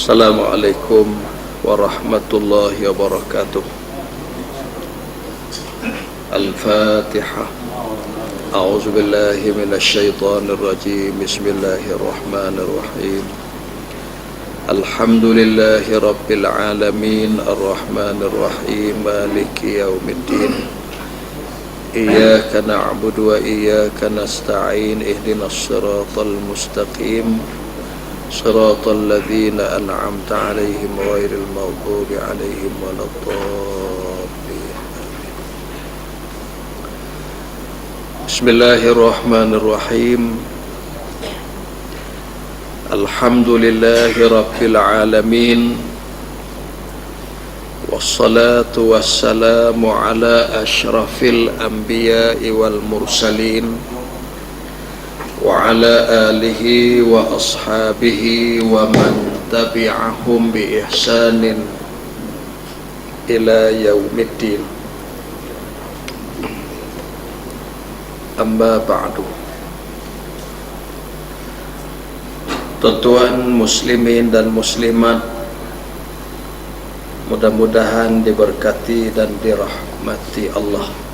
Assalamualaikum warahmatullahi wabarakatuh. Al-Fatihah. A'udzu billahi minasy syaithanir rajim. Bismillahirrahmanirrahim. Alhamdulillahi rabbil alamin arrahmanir rahim maliki yaumiddin. Iyyaka na'budu wa iyyaka nasta'in ihdinas siratal mustaqim. صراط الذين أنعمت عليهم غير المغضوب عليهم ولا الضالين. بسم الله الرحمن الرحيم. الحمد لله رب العالمين، والصلاة والسلام على أشرف الأنبياء والمرسلين وعلى آله وأصحابه ومن تبعهم بإحسان إلى يوم الدين. أما بعد. Tuan-tuan muslimin dan muslimat, mudah-mudahan diberkati dan dirahmati Allah.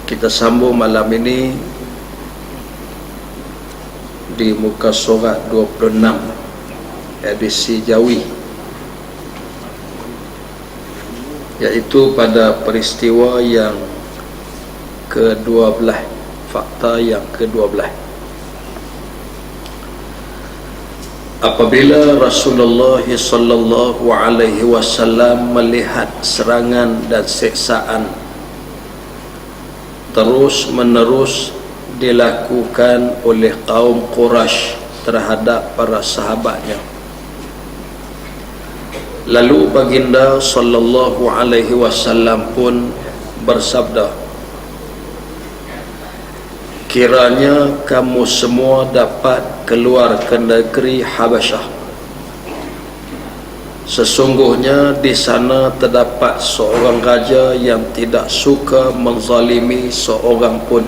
Kita sambung malam ini di muka surat 26 edisi Jawi, yaitu pada peristiwa yang ke-12, fakta yang ke-12. Apabila Rasulullah sallallahu alaihi wasallam melihat serangan dan siksaan terus menerus dilakukan oleh kaum Quraisy terhadap para sahabatnya, lalu baginda sallallahu alaihi wasallam pun bersabda, kiranya kamu semua dapat keluar ke negeri Habasyah. Sesungguhnya di sana terdapat seorang raja yang tidak suka menzalimi seorang pun.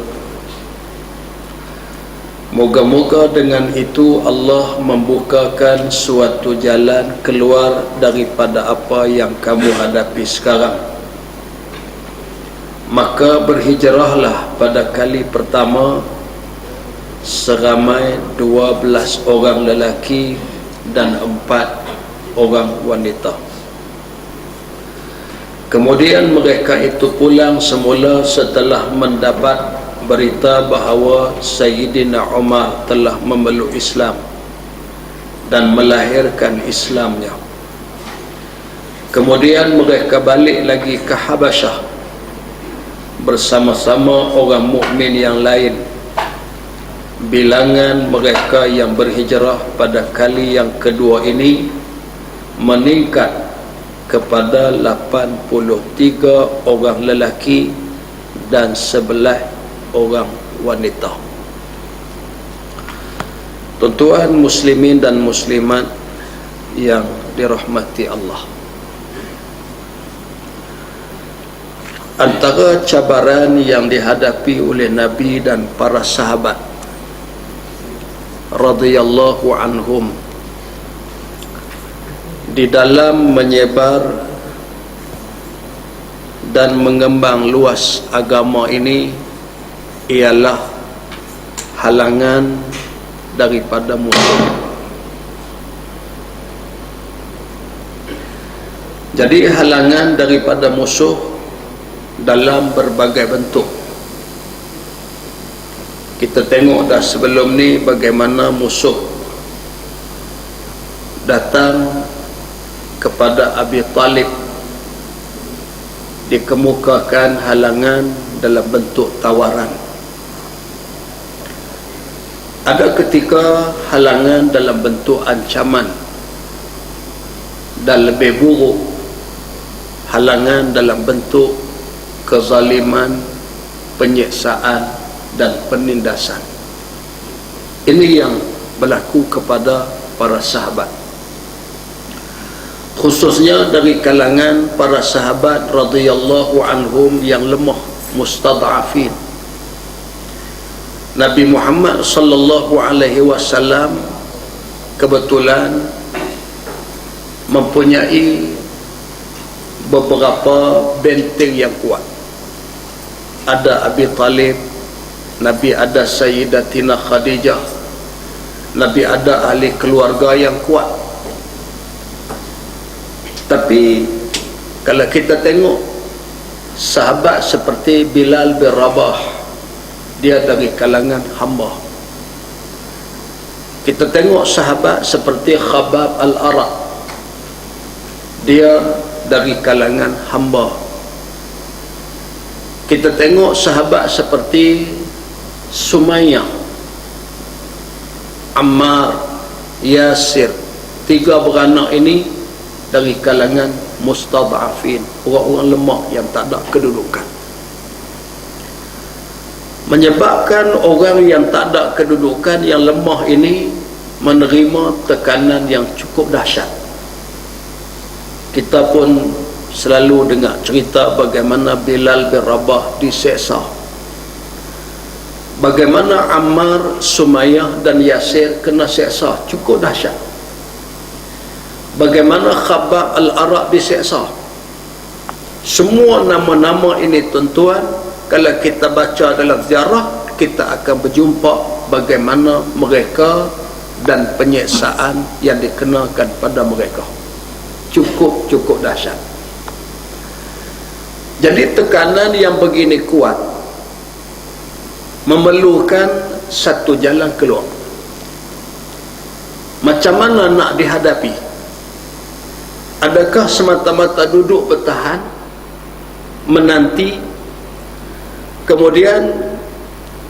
Moga-moga dengan itu Allah membukakan suatu jalan keluar daripada apa yang kamu hadapi sekarang. Maka berhijrahlah pada kali pertama seramai 12 orang lelaki dan 4 orang wanita. Kemudian mereka itu pulang semula setelah mendapat berita bahawa Sayyidina Umar telah memeluk Islam dan melahirkan Islamnya. Kemudian mereka balik lagi ke Habasyah bersama-sama orang mukmin yang lain. Bilangan mereka yang berhijrah pada kali yang kedua ini meningkat kepada 83 orang lelaki dan 11 orang wanita. Tuan-tuan muslimin dan muslimat yang dirahmati Allah, antara cabaran yang dihadapi oleh Nabi dan para sahabat radhiyallahu anhum di dalam menyebar dan mengembang luas agama ini ialah halangan daripada musuh. Jadi halangan daripada musuh dalam berbagai bentuk. Kita tengok dah sebelum ni bagaimana musuh datang kepada Abi Talib, dikemukakan halangan dalam bentuk tawaran. Ada ketika halangan dalam bentuk ancaman, dan lebih buruk, halangan dalam bentuk kezaliman, penyiksaan dan penindasan. Ini yang berlaku kepada para sahabat, khususnya dari kalangan para sahabat radhiyallahu anhum yang lemah, mustad'afin. Nabi Muhammad sallallahu alaihi wasallam kebetulan mempunyai beberapa benteng yang kuat. Ada Abi Talib, Nabi ada Sayyidatina Khadijah, Nabi ada ahli keluarga yang kuat. Tapi kalau kita tengok sahabat seperti Bilal bin Rabah, dia dari kalangan hamba. Kita tengok sahabat seperti Khabbab al-Arat, dia dari kalangan hamba. Kita tengok sahabat seperti Sumayyah, Ammar, Yasir, tiga beranak ini dari kalangan mustad'afin, orang-orang lemah yang tak ada kedudukan. Menyebabkan orang yang tak ada kedudukan, yang lemah ini menerima tekanan yang cukup dahsyat. Kita pun selalu dengar cerita bagaimana Bilal bin Rabah diseksa, bagaimana Ammar, Sumayyah dan Yasir kena seksa cukup dahsyat, bagaimana Khabbab al-Arat diseksa. Semua nama-nama ini tuan-tuan, kalau kita baca dalam sejarah, kita akan berjumpa bagaimana mereka dan penyiksaan yang dikenakan pada mereka cukup dahsyat. Jadi tekanan yang begini kuat memerlukan satu jalan keluar. Macam mana nak dihadapi? Adakah semata-mata duduk bertahan, menanti, kemudian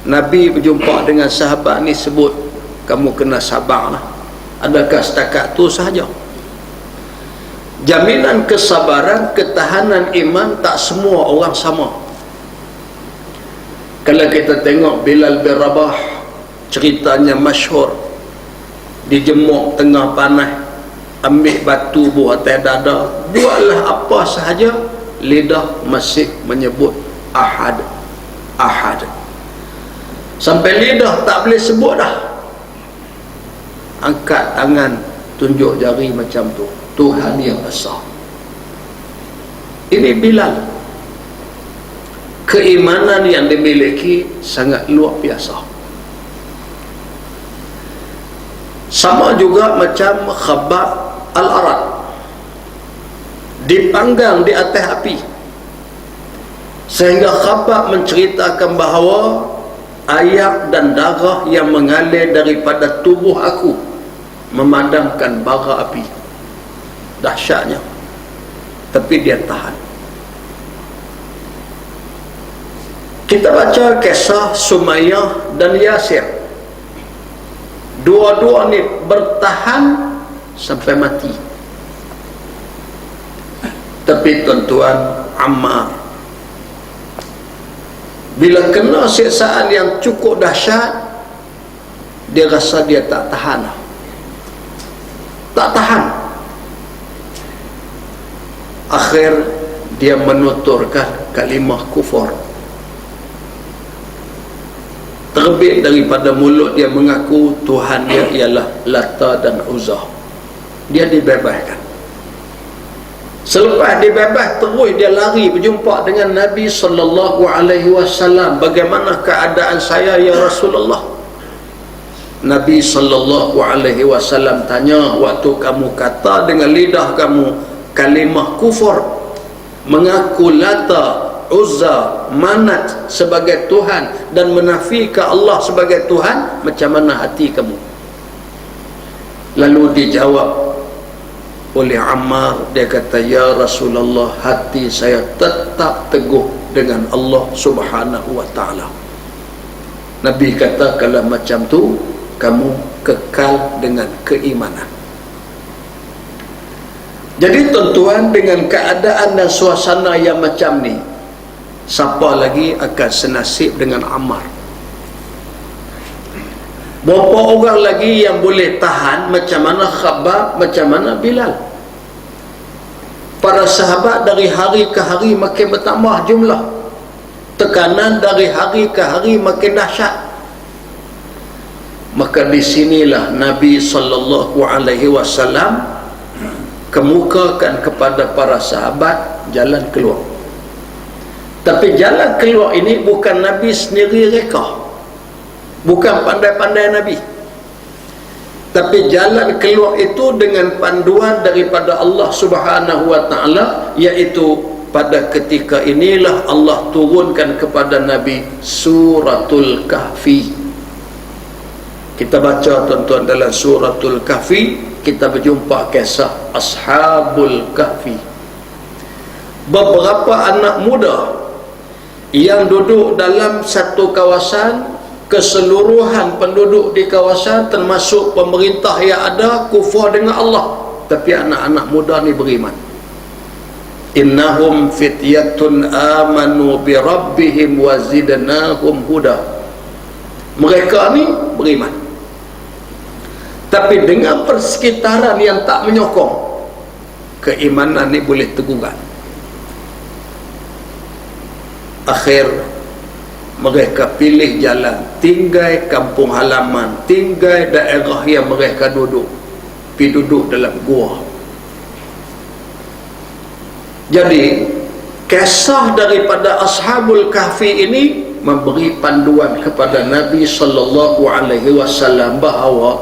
Nabi berjumpa dengan sahabat ni sebut, kamu kena sabarlah? Adakah setakat tu sahaja? Jaminan kesabaran, ketahanan iman tak semua orang sama. Kalau kita tengok Bilal bin Rabah, ceritanya masyhur, dijemuk tengah panas, ambil batu buat atas dada, buatlah apa sahaja, lidah masih menyebut ahad, ahad, sampai lidah tak boleh sebut dah. Angkat tangan, tunjuk jari macam tu, Tuhan yang besar. Ini Bilal, keimanan yang dimiliki sangat luar biasa. Sama juga macam Khabbab al-Arat, dipanggang di atas api, sehingga Khabbab menceritakan bahawa air dan darah yang mengalir daripada tubuh aku memadamkan bara api. Dahsyatnya, tapi dia tahan. Kita baca kisah Sumayyah dan Yasir, dua-dua ni bertahan sampai mati. Tapi tuan-tuan, Ammar bila kena siksaan yang cukup dahsyat, dia rasa dia tak tahan, tak tahan. Akhir dia menuturkan kalimah kufur. Terbit daripada mulut dia mengaku Tuhan dia ialah Lata dan Uzza. Dia dibebaskan. Selepas dibebas, terus dia lari berjumpa dengan Nabi sallallahu alaihi wasallam. Bagaimana keadaan saya ya Rasulullah? Nabi sallallahu alaihi wasallam tanya, waktu kamu kata dengan lidah kamu kalimah kufur, mengaku Lata, Uzza, Manat sebagai Tuhan dan menafikan Allah sebagai Tuhan, macam mana hati kamu? Lalu dijawab oleh Ammar, dia kata, ya Rasulullah, hati saya tetap teguh dengan Allah subhanahu wa ta'ala. Nabi kata, kalau macam tu, kamu kekal dengan keimanan. Jadi tuan-tuan, dengan keadaan dan suasana yang macam ni, siapa lagi akan senasib dengan Ammar? Berapa orang lagi yang boleh tahan macam mana Khabbab, macam mana Bilal? Para sahabat dari hari ke hari makin bertambah jumlah, tekanan dari hari ke hari makin dahsyat. Maka di sinilah Nabi SAW kemukakan kepada para sahabat jalan keluar. Tapi jalan keluar ini bukan Nabi sendiri reka, bukan pandai-pandai Nabi, tapi jalan keluar itu dengan panduan daripada Allah Subhanahu wa Ta'ala, iaitu pada ketika inilah Allah turunkan kepada Nabi Suratul Kahfi. Kita baca tuan-tuan dalam Suratul Kahfi, kita berjumpa kisah Ashabul Kahfi. Beberapa anak muda yang duduk dalam satu kawasan, keseluruhan penduduk di kawasan termasuk pemerintah yang ada kufur dengan Allah, tapi anak-anak muda ni beriman. Innahum fityatun amanu bi rabbihim wa zidnahum huda. Mereka ni beriman, tapi dengan persekitaran yang tak menyokong, keimanan ni boleh tergugat. Akhir mereka pilih jalan, tinggal kampung halaman, tinggal daerah yang mereka duduk, pergi duduk dalam gua. Jadi kisah daripada Ashabul Kahfi ini memberi panduan kepada Nabi SAW bahawa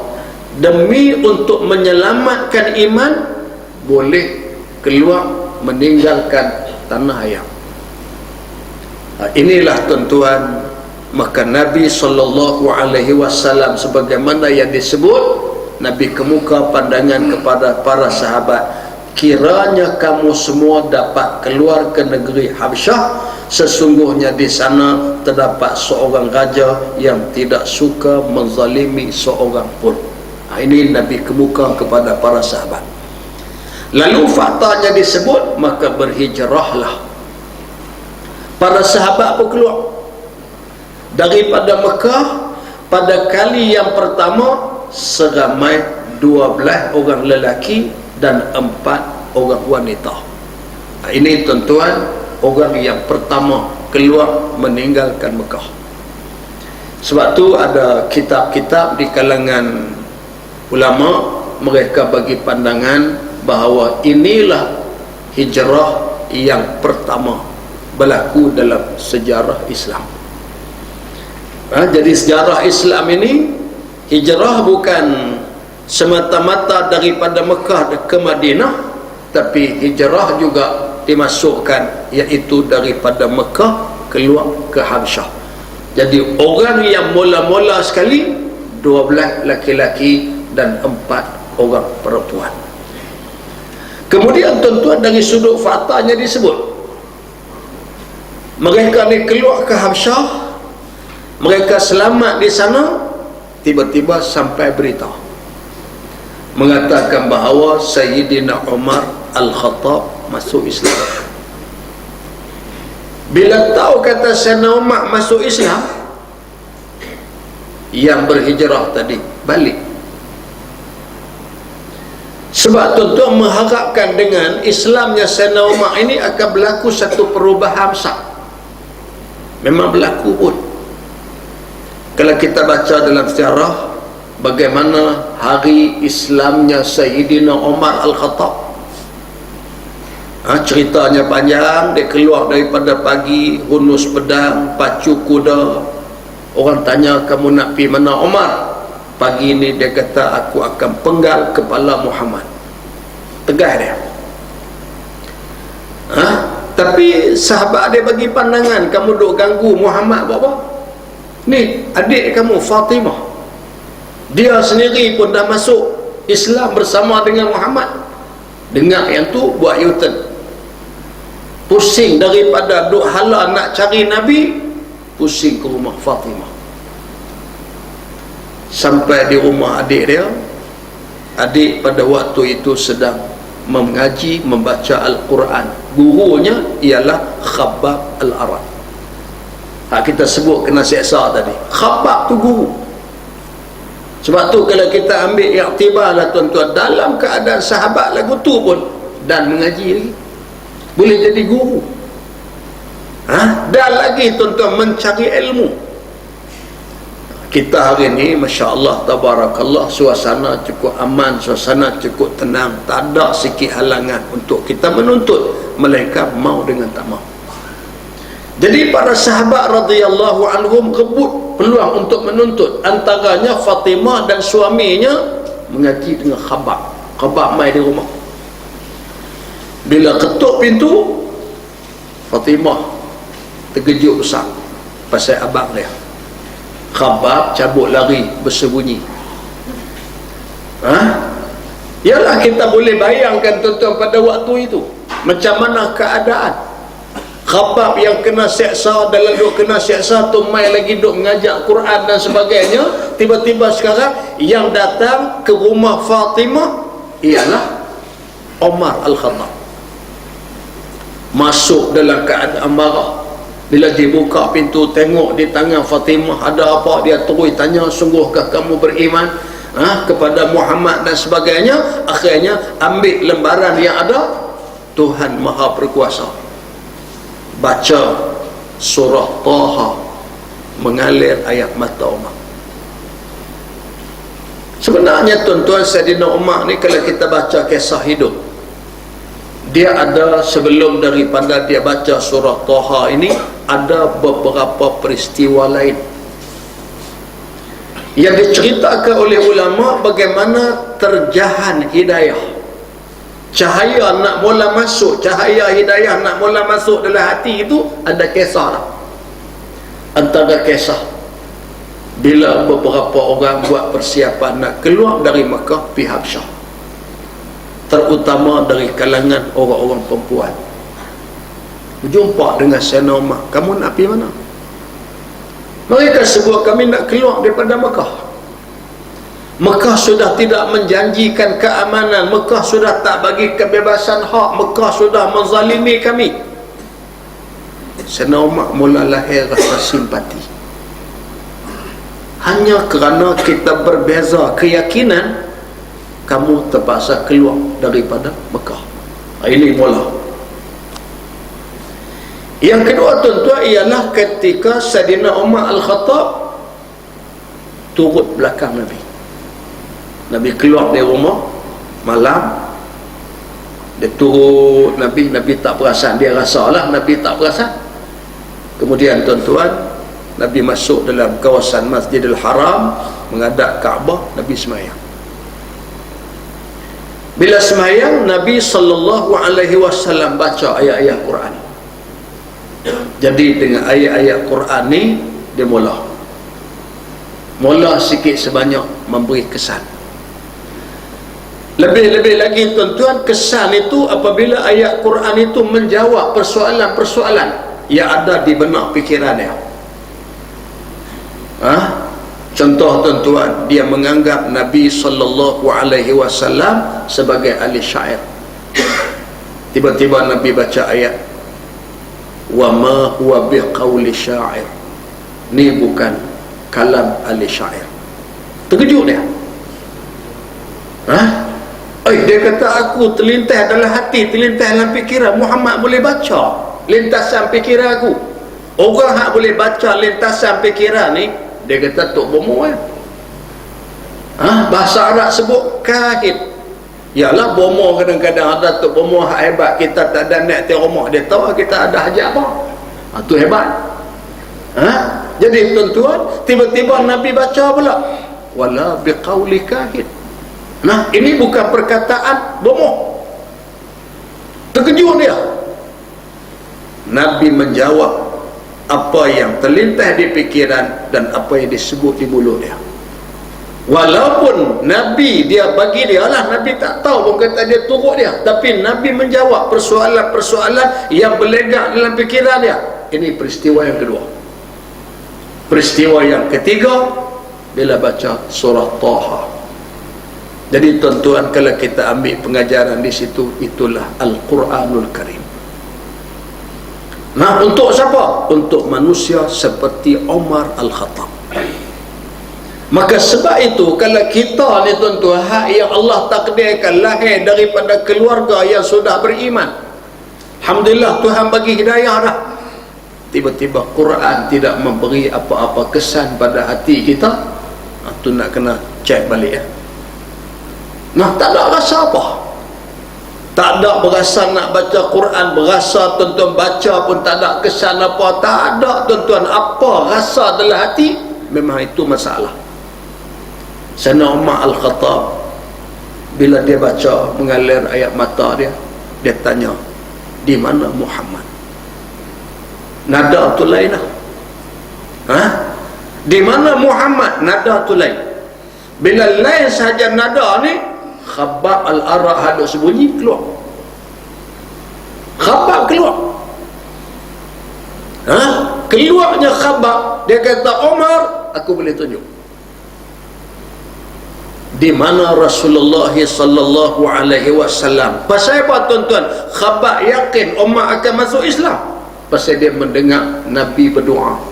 demi untuk menyelamatkan iman, boleh keluar meninggalkan tanah ayam. Inilah tuan-tuan, maka Nabi SAW sebagaimana yang disebut, Nabi kemuka pandangan kepada para sahabat, kiranya kamu semua dapat keluar ke negeri Habsyah, sesungguhnya di sana terdapat seorang raja yang tidak suka menzalimi seorang pun. Ini Nabi kemuka kepada para sahabat. Lalu faktanya disebut, maka berhijrahlah para sahabat pun keluar daripada Mekah. Pada kali yang pertama seramai 12 orang lelaki dan 4 orang wanita. Ini tuan-tuan, orang yang pertama keluar meninggalkan Mekah. Sebab tu ada kitab-kitab di kalangan ulama, mereka bagi pandangan bahawa inilah hijrah yang pertama berlaku dalam sejarah Islam. Jadi sejarah Islam ini, hijrah bukan semata-mata daripada Mekah ke Madinah, tapi hijrah juga dimasukkan, iaitu daripada Mekah keluar ke Habsyah. Jadi orang yang mula-mula sekali 12 laki-laki dan 4 orang perempuan. Kemudian tuan-tuan, dari sudut faktanya disebut, mereka ni keluar ke Habsyah, mereka selamat di sana. Tiba-tiba sampai berita mengatakan bahawa Sayyidina Umar Al-Khattab masuk Islam. Bila tahu kata Sayyidina Umar masuk Islam, yang berhijrah tadi balik. Sebab tuan-tuan mengharapkan dengan Islamnya Sayyidina Umar ini akan berlaku satu perubahan besar. Memang berlaku pun. Kalau kita baca dalam sejarah bagaimana hari Islamnya Sayyidina Umar Al-Khattab, ceritanya panjang. Dia keluar daripada pagi, hunus pedang, pacu kuda. Orang tanya, kamu nak pergi mana Umar? Pagi ni dia kata, aku akan penggal kepala Muhammad. Tegas dia. Tapi sahabat dia bagi pandangan, kamu duk ganggu Muhammad buat apa? Ni adik kamu Fatimah, dia sendiri pun dah masuk Islam bersama dengan Muhammad. Dengar yang tu, buat U-turn. Pusing daripada duk hala nak cari Nabi, pusing ke rumah Fatimah. Sampai di rumah adik dia, adik pada waktu itu sedang mengaji, membaca Al-Quran. Gurunya ialah Khabbab Al-Arat. Kita sebut kena seksa tadi. Khabbab tu guru. Sebab tu kalau kita ambil iktibar lah tuan-tuan, dalam keadaan sahabat lagu tu pun dan mengaji lagi, boleh jadi guru. Dan lagi tuan-tuan mencari ilmu. Kita hari ni Masya Allah Tabarakallah, suasana cukup aman, suasana cukup tenang, tak ada sikit halangan untuk kita menuntut, melainkan mau dengan tak mau. Jadi para sahabat radhiyallahu anhum rebut peluang untuk menuntut. Antaranya Fatimah dan suaminya mengaji dengan Khabbab. Khabbab mai di rumah. Bila ketuk pintu, Fatimah terkejut besar pasal abang dia. Khabbab cabut lari bersembunyi. Yalah, kita boleh bayangkan tuan-tuan pada waktu itu macam mana keadaan. Khabbab yang kena seksa, dalam duk kena seksa tu mai lagi duk mengajak Quran dan sebagainya. Tiba-tiba sekarang yang datang ke rumah Fatimah ialah Umar Al-Khattab. Masuk dalam keadaan marah. Bila dibuka pintu, tengok di tangan Fatimah ada apa, dia terus tanya, sungguhkah kamu beriman kepada Muhammad dan sebagainya. Akhirnya ambil lembaran yang ada, Tuhan Maha Berkuasa, baca surah Taha, mengalir ayat mata Umar. Sebenarnya tuan-tuan, Saidina Umar ni kalau kita baca kisah hidup, dia ada sebelum daripada dia baca surah Taha ini, ada beberapa peristiwa lain yang diceritakan oleh ulama bagaimana terjahan hidayah. Cahaya nak mula masuk, cahaya hidayah nak mula masuk dalam hati itu, ada kisah lah. Antara kisah bila beberapa orang buat persiapan nak keluar dari Mekah pergi Habsyah, terutama dari kalangan orang-orang perempuan. Berjumpa dengan Sayyidina Umar, kamu nak pergi mana? Mereka sebut, kami nak keluar daripada Mekah. Mekah sudah tidak menjanjikan keamanan, Mekah sudah tak bagi kebebasan hak, Mekah sudah menzalimi kami. Sayyidina Umar mula lahir rasa simpati. Hanya kerana kita berbeza keyakinan, kamu terpaksa keluar daripada Mekah. Ini mula. Yang kedua tuan-tuan ialah ketika Sayyidina Umar Al-Khattab turut belakang Nabi. Nabi keluar dari rumah malam, dia turut Nabi tak perasan, dia rasalah Nabi tak perasan. Kemudian tuan-tuan, Nabi masuk dalam kawasan Masjidil Haram, menghadap Kaabah, Nabi semayang. Bila semayang, Nabi SAW baca ayat-ayat Quran. Jadi dengan ayat-ayat Quran ni, dia mula sikit sebanyak memberi kesan. Lebih-lebih lagi tuan-tuan, kesan itu apabila ayat Quran itu menjawab persoalan-persoalan yang ada di benak fikiran dia. Contoh tuan-tuan, dia menganggap Nabi SAW sebagai ahli syair. Tiba-tiba Nabi baca ayat, wa ma huwa biqauli syair, ni bukan kalam ahli syair. Terkejut dia. Dia kata, aku terlintas dalam hati, terlintas dalam fikiran, Muhammad boleh baca lintasan fikiran aku. Orang hak boleh baca lintasan fikiran ni, dia kata tok bomo kan. Bahasa Arab sebut kahin. Yalah, bomo kadang-kadang ada tok bomo hak hebat, kita tak ada nak ti rumah dia, tahu kita ada hajat apa. Tu hebat. Jadi tuan-tuan, tiba-tiba Nabi baca pula, wala biqauli kahin. Ini bukan perkataan bomo. Terkejut dia. Nabi menjawab apa yang terlintas di fikiran dan apa yang disebut di mulut dia. Walaupun Nabi dia bagi dia lah, Nabi tak tahu pun kata dia turut dia, tapi Nabi menjawab persoalan-persoalan yang berlegak dalam fikiran dia. Ini peristiwa yang kedua. Peristiwa yang ketiga, bila baca surah Taha. Jadi tuan-tuan, kalau kita ambil pengajaran di situ, itulah Al-Quranul Karim. Nah, untuk siapa? Untuk manusia seperti Umar Al-Khattab. Maka sebab itu, kalau kita ni tuan-tuan, hak yang Allah takdirkan lahir daripada keluarga yang sudah beriman, alhamdulillah, Tuhan bagi hidayah dah. Tiba-tiba Quran tidak memberi apa-apa kesan pada hati kita, itu nak kena cek balik ya. Nah, tak ada rasa apa, tak ada berasa nak baca Quran, berasa tuan-tuan baca pun tak ada kesan apa, tak ada tuan-tuan apa rasa dalam hati, memang itu masalah. Sayyidina Umar Al-Khattab, bila dia baca mengalir ayat mata dia, dia tanya, di mana Muhammad? Nada tu lain lah. Di mana Muhammad? Nada tu lain. Bila lain sahaja nada ni, Khabbab Al-Arak hadut sebunyi keluar. Khabbab keluar. Keluarnya Khabbab, dia kata, Umar, aku boleh tunjuk di mana Rasulullah sallallahu alaihi wasallam. Pasal apa tuan-tuan? Khabbab yakin Umar akan masuk Islam. Pasal dia mendengar Nabi berdoa.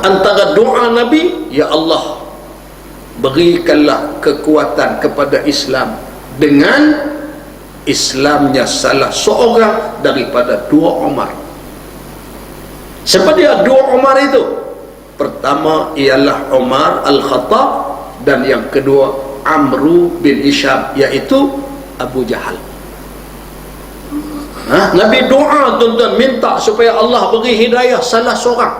Antara doa Nabi, ya Allah, berikanlah kekuatan kepada Islam dengan Islamnya salah seorang daripada dua Umar. Siapa dia dua Umar itu? Pertama ialah Umar Al-Khattab, dan yang kedua Amru bin Hisham, iaitu Abu Jahal. Nabi doa tuan-tuan, minta supaya Allah beri hidayah salah seorang.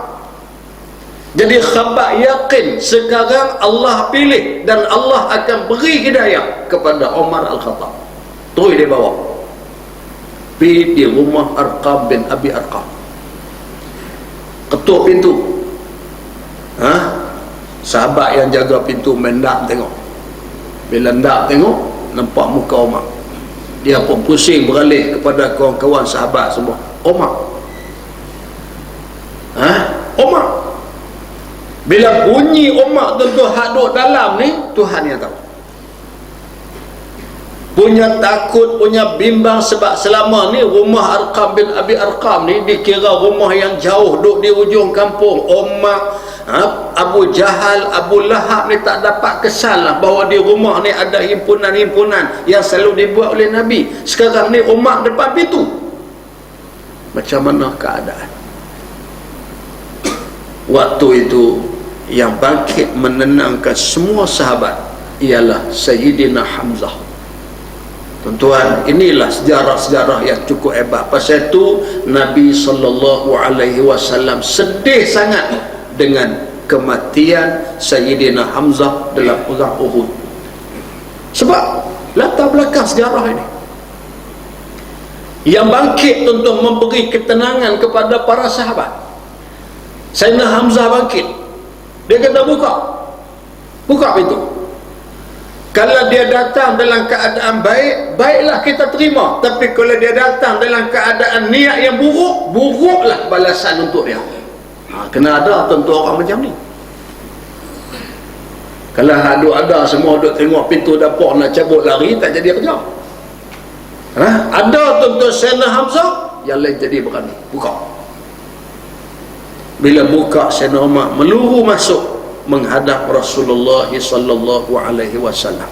Jadi Khabbab yakin sekarang Allah pilih dan Allah akan beri hidayah kepada Umar Al-Khattab. Terus dia bawa pergi di rumah Arqam bin Abi Arqam, ketuk pintu. Sahabat yang jaga pintu mendak tengok. Bila ndak tengok, nampak muka Umar, dia pun pusing beralih kepada kawan-kawan sahabat semua. Umar, Umar. Bila bunyi Umar tentu hak duduk dalam ni, Tuhan yang tahu. Punya takut, punya bimbang, sebab selama ni rumah Arqam bin Abi Arqam ni dikira rumah yang jauh, duduk di ujung kampung. Umar, Abu Jahal, Abu Lahab ni tak dapat kesan lah bahawa di rumah ni ada himpunan-himpunan yang selalu dibuat oleh Nabi. Sekarang ni Umar depan pintu. Macam mana keadaan? Waktu itu yang bangkit menenangkan semua sahabat ialah Sayyidina Hamzah. Tuan-tuan, inilah sejarah-sejarah yang cukup hebat. Pasal itu Nabi SAW sedih sangat dengan kematian Sayyidina Hamzah dalam perang Uhud. Sebab latar belakang sejarah ini yang bangkit tuan-tuan memberi ketenangan kepada para sahabat. Sayyidina Hamzah bangkit, dia kata, buka pintu. Kalau dia datang dalam keadaan baik, baiklah kita terima. Tapi kalau dia datang dalam keadaan niat yang buruk, buruklah balasan untuk dia. Kena ada tentu orang macam ni. Kalau ada semua duk tengok pintu dapur nak cabut lari, tak jadi kerja. Ada tentu Sayyidina Hamzah, yang lain jadi berani buka. Bila buka, Sayyidina Umar meluru masuk menghadap Rasulullah sallallahu alaihi wasallam,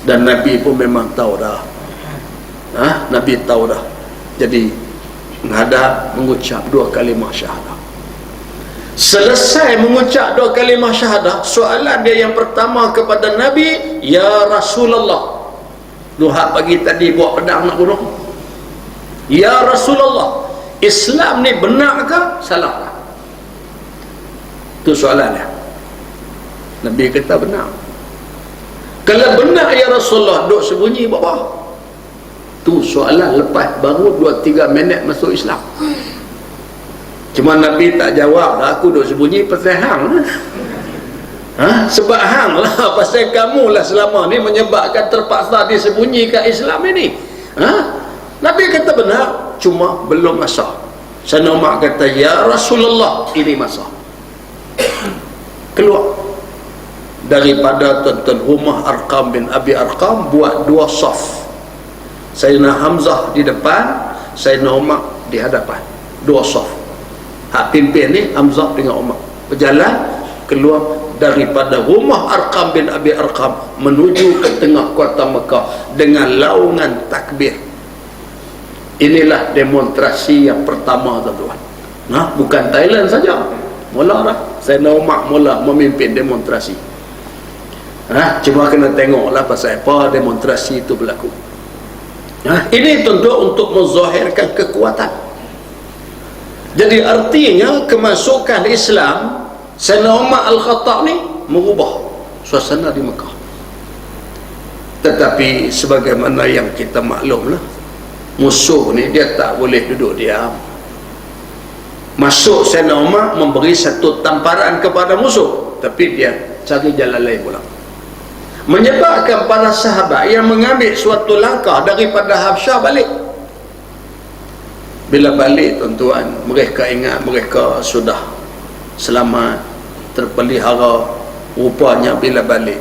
dan Nabi pun memang tahu dah. Nabi tahu dah. Jadi menghadap, mengucap dua kalimah syahadah. Selesai mengucap dua kalimah syahadah, soalan dia yang pertama kepada Nabi, ya Rasulullah, Nuhak pagi tadi buat pedang nak bunuh, ya Rasulullah, Islam ni benar ke salah? Itu soalannya. Nabi kata benar. Kalau benar ya Rasulullah, duk sembunyi buat apa? Tu soalan lepas baru 2-3 minit masuk Islam. Cuma Nabi tak jawab dah, aku duk sembunyi pasal hang. Sebab hang lah, pasal kamu lah selama ni menyebabkan terpaksa disembunyikan Islam ini. Nabi kata benar, cuma belum masa. Sayyidina Umar kata, ya Rasulullah, ini masa. keluar daripada tuan-tuan rumah Arqam bin Abi Arqam, buat 2 saf. Sayyidina Hamzah di depan, Sayyidina Umar di hadapan, 2 saf. Hak pimpin ni Hamzah dengan Umar berjalan keluar daripada rumah Arqam bin Abi Arqam menuju ke tengah kota Mekah dengan laungan takbir. Inilah demonstrasi yang pertama, tuan-tuan. Nah, bukan Thailand saja. Mula dah Sayyidina Umar mula memimpin demonstrasi. Cuma kena tengoklah pasal apa demonstrasi itu berlaku. Ini tentu untuk menzahirkan kekuatan. Jadi artinya kemasukan Islam Sayyidina Umar Al-Khattab ni merubah suasana di Mekah. Tetapi sebagaimana yang kita maklumlah, musuh ni dia tak boleh duduk diam. Masuk Sayyidina Umar memberi satu tamparan kepada musuh, tapi dia cari jalan lain pula, menyebabkan para sahabat yang mengambil suatu langkah daripada Habsyah balik. Bila balik, tuan-tuan, mereka ingat mereka sudah selamat, terpelihara. Rupanya bila balik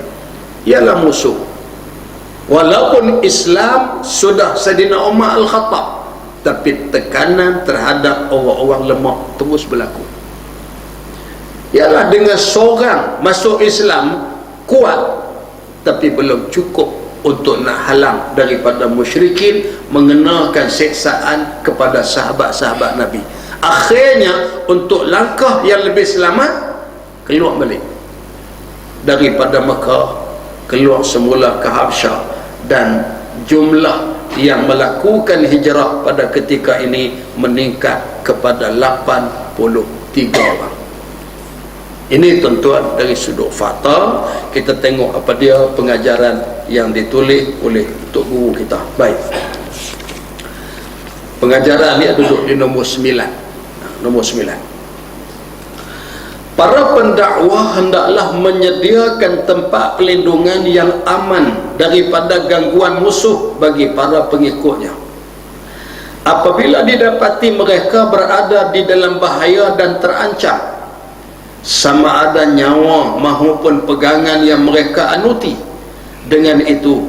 ialah musuh. Walaupun Islam sudah Sayyidina Umar Al-Khattab, tapi tekanan terhadap orang-orang lemah terus berlaku. Ialah dengan seorang masuk Islam kuat, tapi belum cukup untuk nak halang daripada musyrikin mengenalkan siksaan kepada sahabat-sahabat Nabi. Akhirnya untuk langkah yang lebih selamat, keluar balik daripada Mekah, keluar semula ke Habsyah, dan jumlah yang melakukan hijrah pada ketika ini meningkat kepada 83 orang. Ini tuan-tuan dari sudut fakta. Kita tengok apa dia pengajaran yang ditulis oleh Tok Guru kita. Baik, pengajaran ni duduk di nombor 9. Nombor 9, para pendakwah hendaklah menyediakan tempat perlindungan yang aman daripada gangguan musuh bagi para pengikutnya. Apabila didapati mereka berada di dalam bahaya dan terancam, sama ada nyawa maupun pegangan yang mereka anuti, dengan itu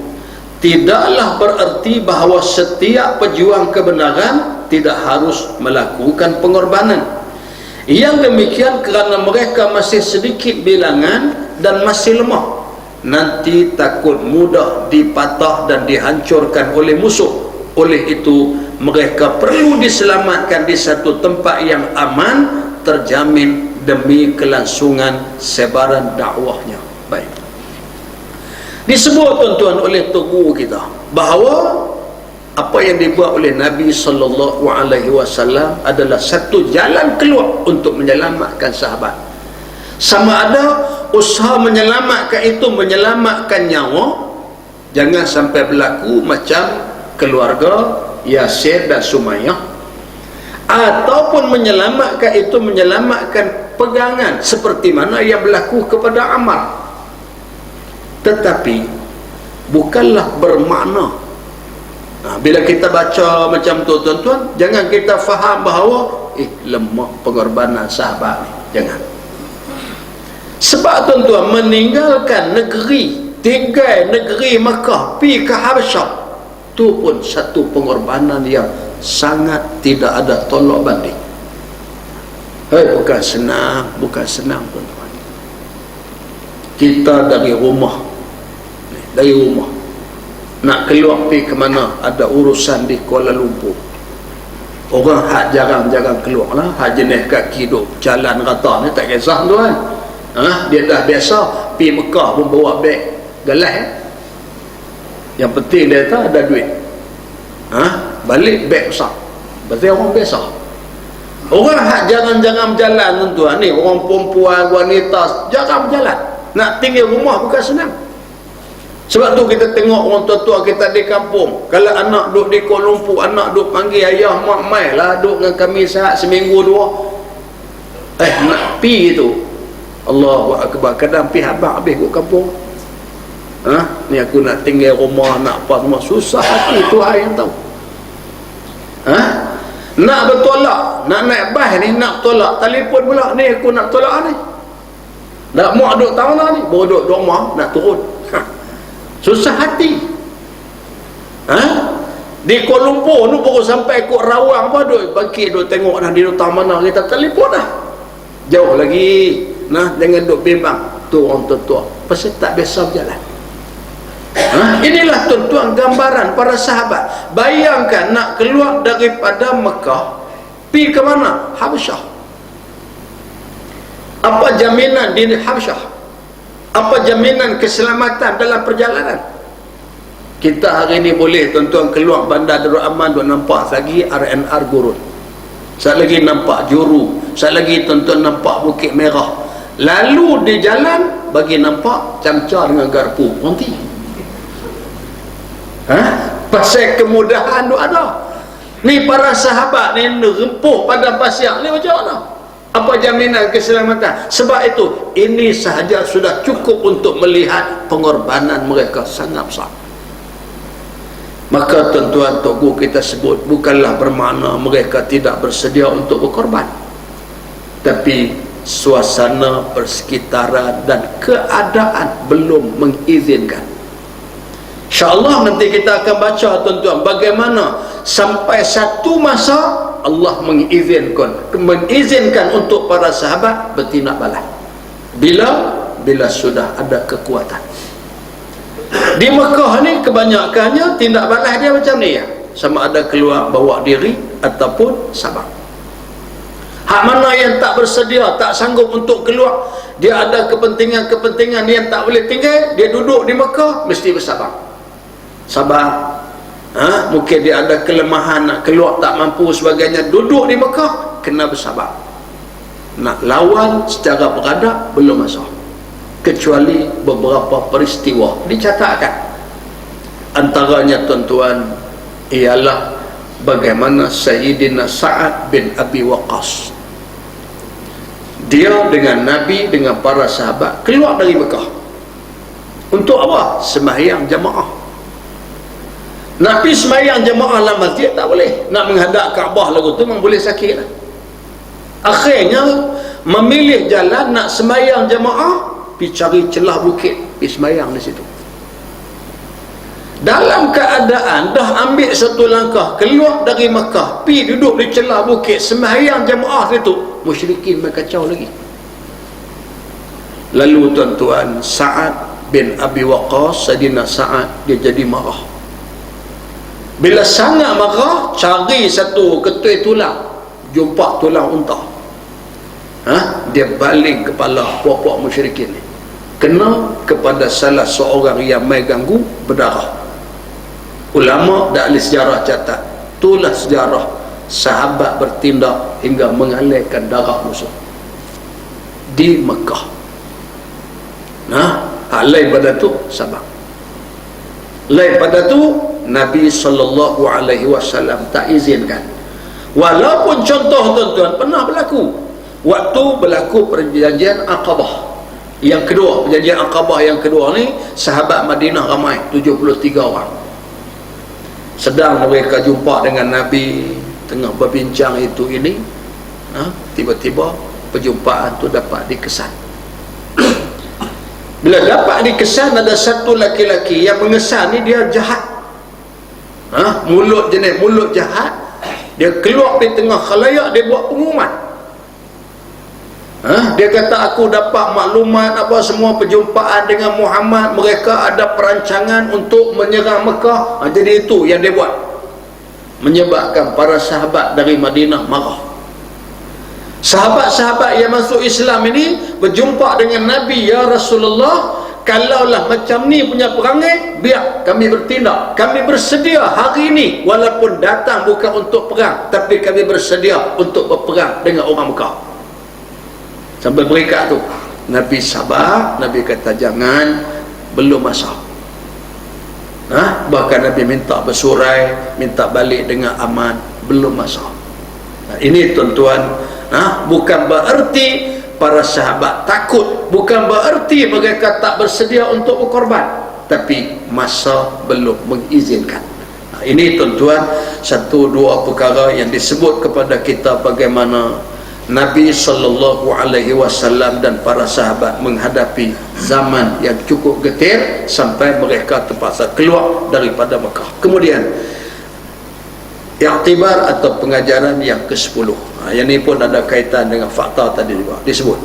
tidaklah bererti bahawa setiap pejuang kebenaran tidak harus melakukan pengorbanan. Yang demikian kerana mereka masih sedikit bilangan dan masih lemah, nanti takut mudah dipatah dan dihancurkan oleh musuh. Oleh itu mereka perlu diselamatkan di satu tempat yang aman, terjamin demi kelangsungan sebaran dakwahnya. Baik, disebut tuan-tuan oleh Tok Guru kita bahawa apa yang dibuat oleh Nabi sallallahu alaihi wasallam adalah satu jalan keluar untuk menyelamatkan sahabat. Sama ada usaha menyelamatkan itu menyelamatkan nyawa, jangan sampai berlaku macam keluarga Yasir dan Sumayyah, ataupun menyelamatkan itu menyelamatkan pegangan seperti mana yang berlaku kepada Ammar. Tetapi bukanlah bermakna bila kita baca macam tu, tuan-tuan, jangan kita faham bahawa lemah pengorbanan sahabat ni. Jangan. Sebab tuan-tuan, meninggalkan negeri, tinggal negeri Mekah, pergi ke Habsyah, tu pun satu pengorbanan yang sangat tidak ada tolak banding. Bukan senang, bukan senang, tuan-tuan. Kita dari rumah nak keluar pergi ke mana, ada urusan di Kuala Lumpur. Orang hak jarang-jarang keluar lah, hak jenis kaki duk jalan rata ni tak kisah, tuan. Dia dah biasa pergi Mekah pun bawa beg galas. Yang penting dia tak ada duit, balik beg besar. Berarti orang biasa. Orang hak jarang-jarang berjalan, tuan-tuan ni, orang perempuan, wanita jarang berjalan, nak tinggal rumah bukan senang. Sebab tu kita tengok orang tua-tua kita di kampung, kalau anak duduk di Kuala Lumpur, anak duduk panggil ayah, mak, mai lah duduk dengan kami saat seminggu 2. Nak pi tu, Allahu Akbar, kadang pi habis kat kampung. Ni aku nak tinggal rumah, nak apa semua, susah hati, Tuhan yang tahu. Nak bertolak, nak naik bas ni, nak tolak, telefon pula, ni aku nak tolak ni. nak muak duduk tanah ni, baru duduk rumah nak turun. Susah hati. Di Kuala Lumpur tu baru sampai ikut Rawang apa, duduk bangkit, duduk tengok dah di hutang mana, kita telefon dah. Jauh lagi. Jangan duduk bimbang. Tu orang tua-tua pasal tak biasa berjalan. Inilah tuan-tuan gambaran para sahabat. Bayangkan nak keluar daripada Mekah pergi ke mana? Habsyah. Apa jaminan di Habsyah? Apa jaminan keselamatan dalam perjalanan? Kita hari ini boleh tuan-tuan keluar Bandar Darul Aman, duk nampak lagi RNR Gurun, sekali lagi nampak Juru, sekali lagi tuan-tuan nampak Bukit Merah. Lalu di jalan bagi nampak camca dengan garpu berhenti. Pasal kemudahan tu ada. Ni para sahabat ni rempuh pada pasir ni macam mana? Apa jaminan keselamatan? Sebab itu ini sahaja sudah cukup untuk melihat pengorbanan mereka sangat besar. Maka tuan-tuan, Tok Guru kita sebut bukanlah bermakna mereka tidak bersedia untuk berkorban, tapi suasana persekitaran dan keadaan belum mengizinkan. InsyaAllah nanti kita akan baca tuan-tuan bagaimana sampai satu masa Allah mengizinkan untuk para sahabat bertindak balas bila sudah ada kekuatan. Di Mekah ni kebanyakannya tindak balas dia macam ni ya, sama ada keluar bawa diri ataupun sabar. Hak mana yang tak bersedia, tak sanggup untuk keluar, dia ada kepentingan-kepentingan yang tak boleh tinggal, dia duduk di Mekah, mesti bersabar. Sabar. Mungkin dia ada kelemahan, nak keluar tak mampu sebagainya, duduk di Mekah, kena bersabar. Nak lawan secara beradab belum masalah, kecuali beberapa peristiwa dicatatkan. Antaranya tuan-tuan ialah bagaimana Sayyidina Sa'ad bin Abi Waqqas, dia dengan Nabi, dengan para sahabat keluar dari Mekah. Untuk apa? Sembahyang jamaah. Nabi sembahyang jamaah dalam masjid tak boleh, nak menghadap Kaabah lagu tu memang boleh sakit lah. Akhirnya memilih jalan nak sembahyang jamaah, pergi cari celah bukit, pergi sembahyang di situ. Dalam keadaan dah ambil satu langkah keluar dari Mekah, pergi duduk di celah bukit sembahyang jamaah situ, musyrikin berkacau lagi. Lalu tuan-tuan, Sa'ad bin Abi Waqqas, Sayyidina Sa'ad, dia jadi marah. Bila sangat marah, cari satu ketui tulang, jumpa tulang unta. Dia baling kepala puak-puak musyrikin ni, kena kepada salah seorang yang mai ganggu, berdarah. Ulama dan ahli sejarah catat, itulah sejarah sahabat bertindak hingga mengalirkan darah musuh di Mekah. Lain pada tu sabar. Lain pada tu Nabi SAW tak izinkan. Walaupun contoh tuan-tuan pernah berlaku, waktu berlaku perjanjian Aqabah yang kedua. Perjanjian Aqabah yang kedua ni, sahabat Madinah ramai 73 orang. Sedang mereka jumpa dengan Nabi, tengah berbincang itu ini, tiba-tiba perjumpaan tu dapat dikesan. Bila dapat dikesan, ada satu laki-laki yang mengesan ni, dia jahat, mulut jenis mulut jahat. Dia keluar di tengah khalayak, dia buat pengumuman. Dia kata, aku dapat maklumat apa semua perjumpaan dengan Muhammad, mereka ada perancangan untuk menyerang Mekah. Jadi itu yang dia buat, menyebabkan para sahabat dari Madinah marah. Sahabat-sahabat yang masuk Islam ini berjumpa dengan Nabi, ya Rasulullah, kalaulah macam ni punya perangai, biar kami bertindak, kami bersedia hari ini, walaupun datang bukan untuk perang, tapi kami bersedia untuk berperang dengan orang Mekah. Sampai mereka tu Nabi sabar. Nabi kata jangan, belum masa. Bahkan Nabi minta bersurai, minta balik dengan aman, belum masa. Ini tuan-tuan, bukan bererti para sahabat takut, bukan bererti mereka tak bersedia untuk berkorban, tapi masa belum mengizinkan. Ini tuan-tuan, satu dua perkara yang disebut kepada kita bagaimana Nabi SAW dan para sahabat menghadapi zaman yang cukup getir sampai mereka terpaksa keluar daripada Mekah. Kemudian i'tibar atau pengajaran yang ke-10. Yang ini pun ada kaitan dengan fakta tadi juga disebut.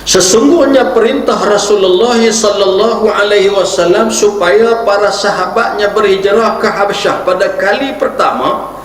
Sesungguhnya perintah Rasulullah SAW supaya para sahabatnya berhijrah ke Habasyah pada kali pertama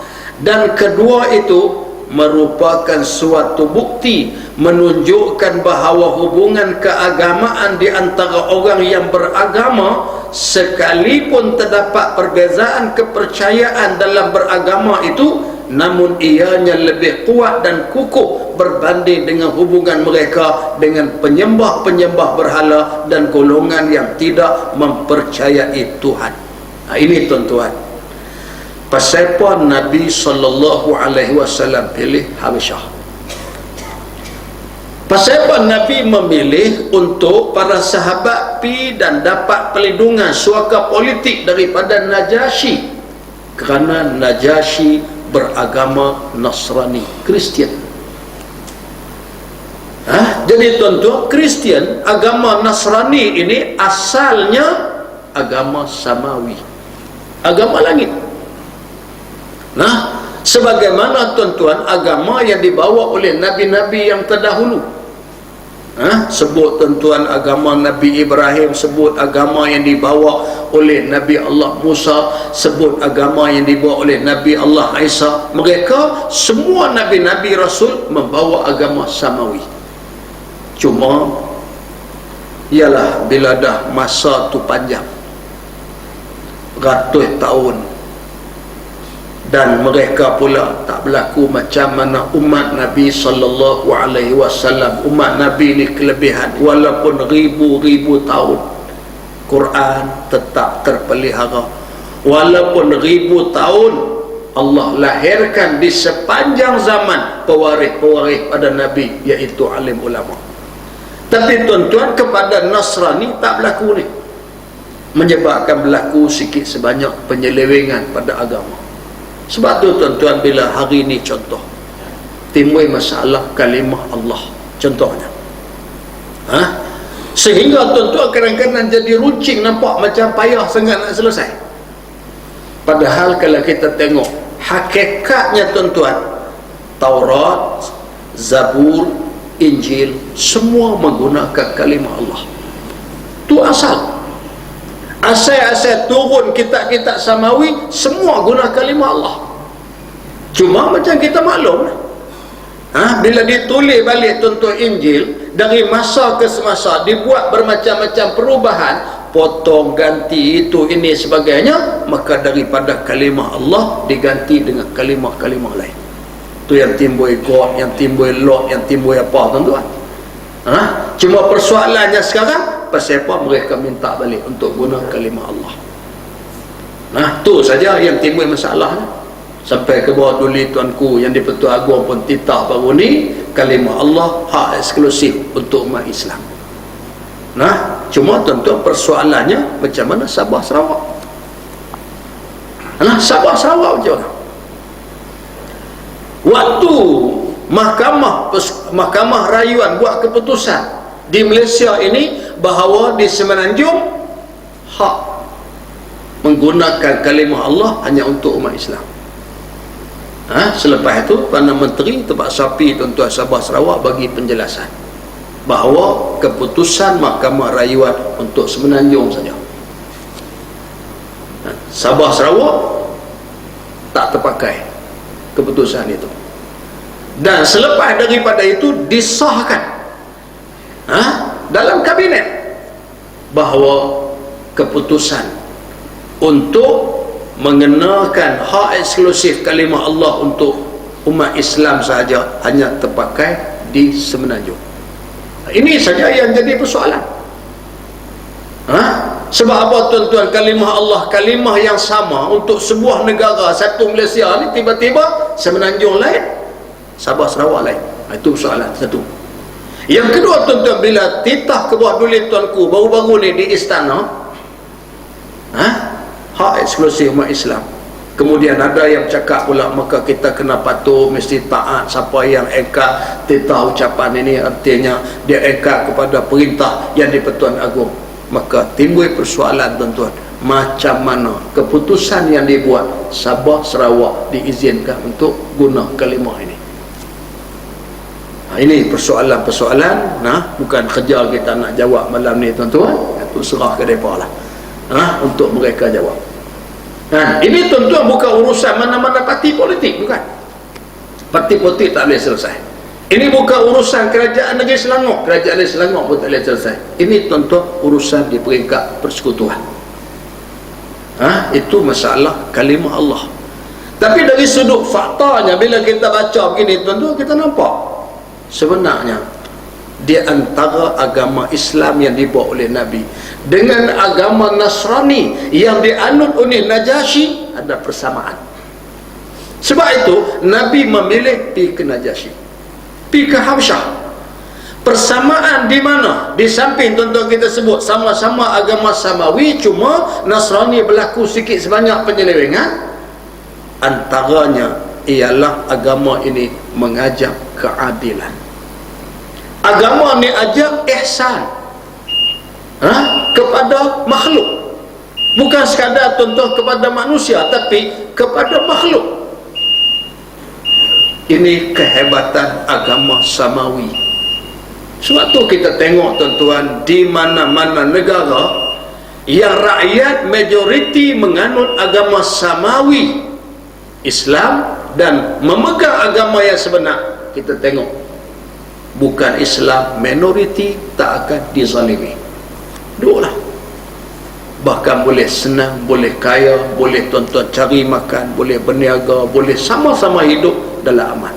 dan kedua itu merupakan suatu bukti menunjukkan bahawa hubungan keagamaan di antara orang yang beragama, sekalipun terdapat perbezaan kepercayaan dalam beragama itu, namun ianya lebih kuat dan kukuh berbanding dengan hubungan mereka dengan penyembah-penyembah berhala dan golongan yang tidak mempercayai Tuhan. Ini tuan-tuan, pasal apa Nabi SAW pilih Habasyah? Pasal apa Nabi memilih untuk para sahabat pi dan dapat perlindungan suaka politik daripada Najasyi? Kerana Najasyi beragama Nasrani, Kristian. Jadi tuan-tuan, Kristian, agama Nasrani ini asalnya agama samawi, agama langit. Nah, sebagaimana tuan-tuan agama yang dibawa oleh nabi-nabi yang terdahulu. Sebut tuan-tuan agama Nabi Ibrahim, sebut agama yang dibawa oleh Nabi Allah Musa, sebut agama yang dibawa oleh Nabi Allah Isa. Mereka semua nabi-nabi rasul membawa agama samawi. Cuma ialah bila dah masa tu panjang, ratus tahun, dan mereka pula tak berlaku macam mana umat Nabi SAW. Umat Nabi ni kelebihan, walaupun ribu-ribu tahun Quran tetap terpelihara, walaupun ribu tahun Allah lahirkan di sepanjang zaman pewaris-pewaris pada Nabi, iaitu alim ulama. Tapi tuan-tuan, kepada Nasrani tak berlaku ni, menyebabkan berlaku sikit sebanyak penyelewengan pada agama. Sebab tu tuan-tuan, bila hari ni contoh timbul masalah kalimah Allah contohnya, sehingga tuan-tuan kadang-kadang jadi runcing, nampak macam payah sangat nak selesai. Padahal kalau kita tengok hakikatnya tuan-tuan, Taurat, Zabur, Injil semua menggunakan kalimah Allah. Tu asal turun kitab-kitab samawi semua guna kalimah Allah. Cuma macam kita maklum, bila ditulis balik tuan-tuan Injil, dari masa ke semasa dibuat bermacam-macam perubahan, potong, ganti, itu, ini, sebagainya, maka daripada kalimah Allah diganti dengan kalimah-kalimah lain. Tu yang timbul God, yang timbul Lot, yang timbul apa tuan-tuan. Cuma persoalannya sekarang, pasal apa mereka minta balik untuk guna kalimah Allah. Tu saja yang timbul masalahnya. Sampai ke bawah tulis tuanku yang di-Pertuan Agong pun titah baru ni, kalimah Allah hak eksklusif untuk umat Islam. Cuma tuan-tuan persoalannya macam mana Sabah Sarawak. Sabah Sarawak macam mana? Waktu Mahkamah Rayuan buat keputusan di Malaysia ini bahawa di Semenanjung hak menggunakan kalimah Allah hanya untuk umat Islam. Selepas itu Perdana Menteri terpaksa pergi tuan-tuan Sabah Sarawak bagi penjelasan bahawa keputusan Mahkamah Rayuan untuk Semenanjung saja. Sabah Sarawak tak terpakai keputusan itu. Dan selepas daripada itu disahkan dalam kabinet bahawa keputusan untuk mengenakan hak eksklusif kalimah Allah untuk umat Islam sahaja hanya terpakai di Semenanjung. Ini saja yang jadi persoalan. Sebab apa tuan-tuan, kalimah Allah, kalimah yang sama untuk sebuah negara, satu Malaysia ni, tiba-tiba Semenanjung lain, Sabah Sarawak lain. Itu soalan satu. Yang kedua tuan-tuan, bila titah ke bawah tulis tuanku baru-baru ni di istana, hak eksklusif umat Islam, Kemudian ada yang cakap pula, maka kita kena patuh, mesti taat siapa yang engkar. Kita ucapan ini artinya dia engkar kepada perintah yang di-Pertuan Agong. Maka timbul persoalan tuan-tuan, macam mana keputusan yang dibuat Sabah Sarawak diizinkan untuk guna kalimah ini. Ini persoalan-persoalan, bukan kerja kita nak jawab malam ni tuan-tuan, itu serah ke mereka lah, untuk mereka jawab. Ini tuan-tuan bukan urusan mana-mana parti politik, bukan. Parti politik tak boleh selesai. Ini bukan urusan kerajaan negeri Selangor. Kerajaan negeri Selangor pun tak boleh selesai. Ini tuan-tuan urusan di peringkat persekutuan. Itu masalah kalimah Allah. Tapi dari sudut faktanya, bila kita baca begini tuan-tuan, kita nampak sebenarnya di antara agama Islam yang dibawa oleh Nabi dengan agama Nasrani yang dianut oleh Najasyi ada persamaan. Sebab itu Nabi memilih pergi ke Najasyi, pergi ke Habsyah. Persamaan di mana? Di samping tuan-tuan kita sebut sama-sama agama samawi, cuma Nasrani berlaku sikit sebanyak penyelewengan. Antaranya ialah agama ini mengajak keadilan. Agama ni ajak ihsan kepada makhluk, bukan sekadar tuan-tuan kepada manusia, tapi kepada makhluk. Ini kehebatan agama samawi. Sebab tu kita tengok tuan-tuan, di mana-mana negara yang rakyat majoriti menganut agama samawi Islam dan memegang agama yang sebenar, kita tengok bukan Islam minoriti tak akan dizalimi. Dua lah. Bahkan boleh senang, boleh kaya, boleh tuan-tuan cari makan, boleh berniaga, boleh sama-sama hidup dalam aman.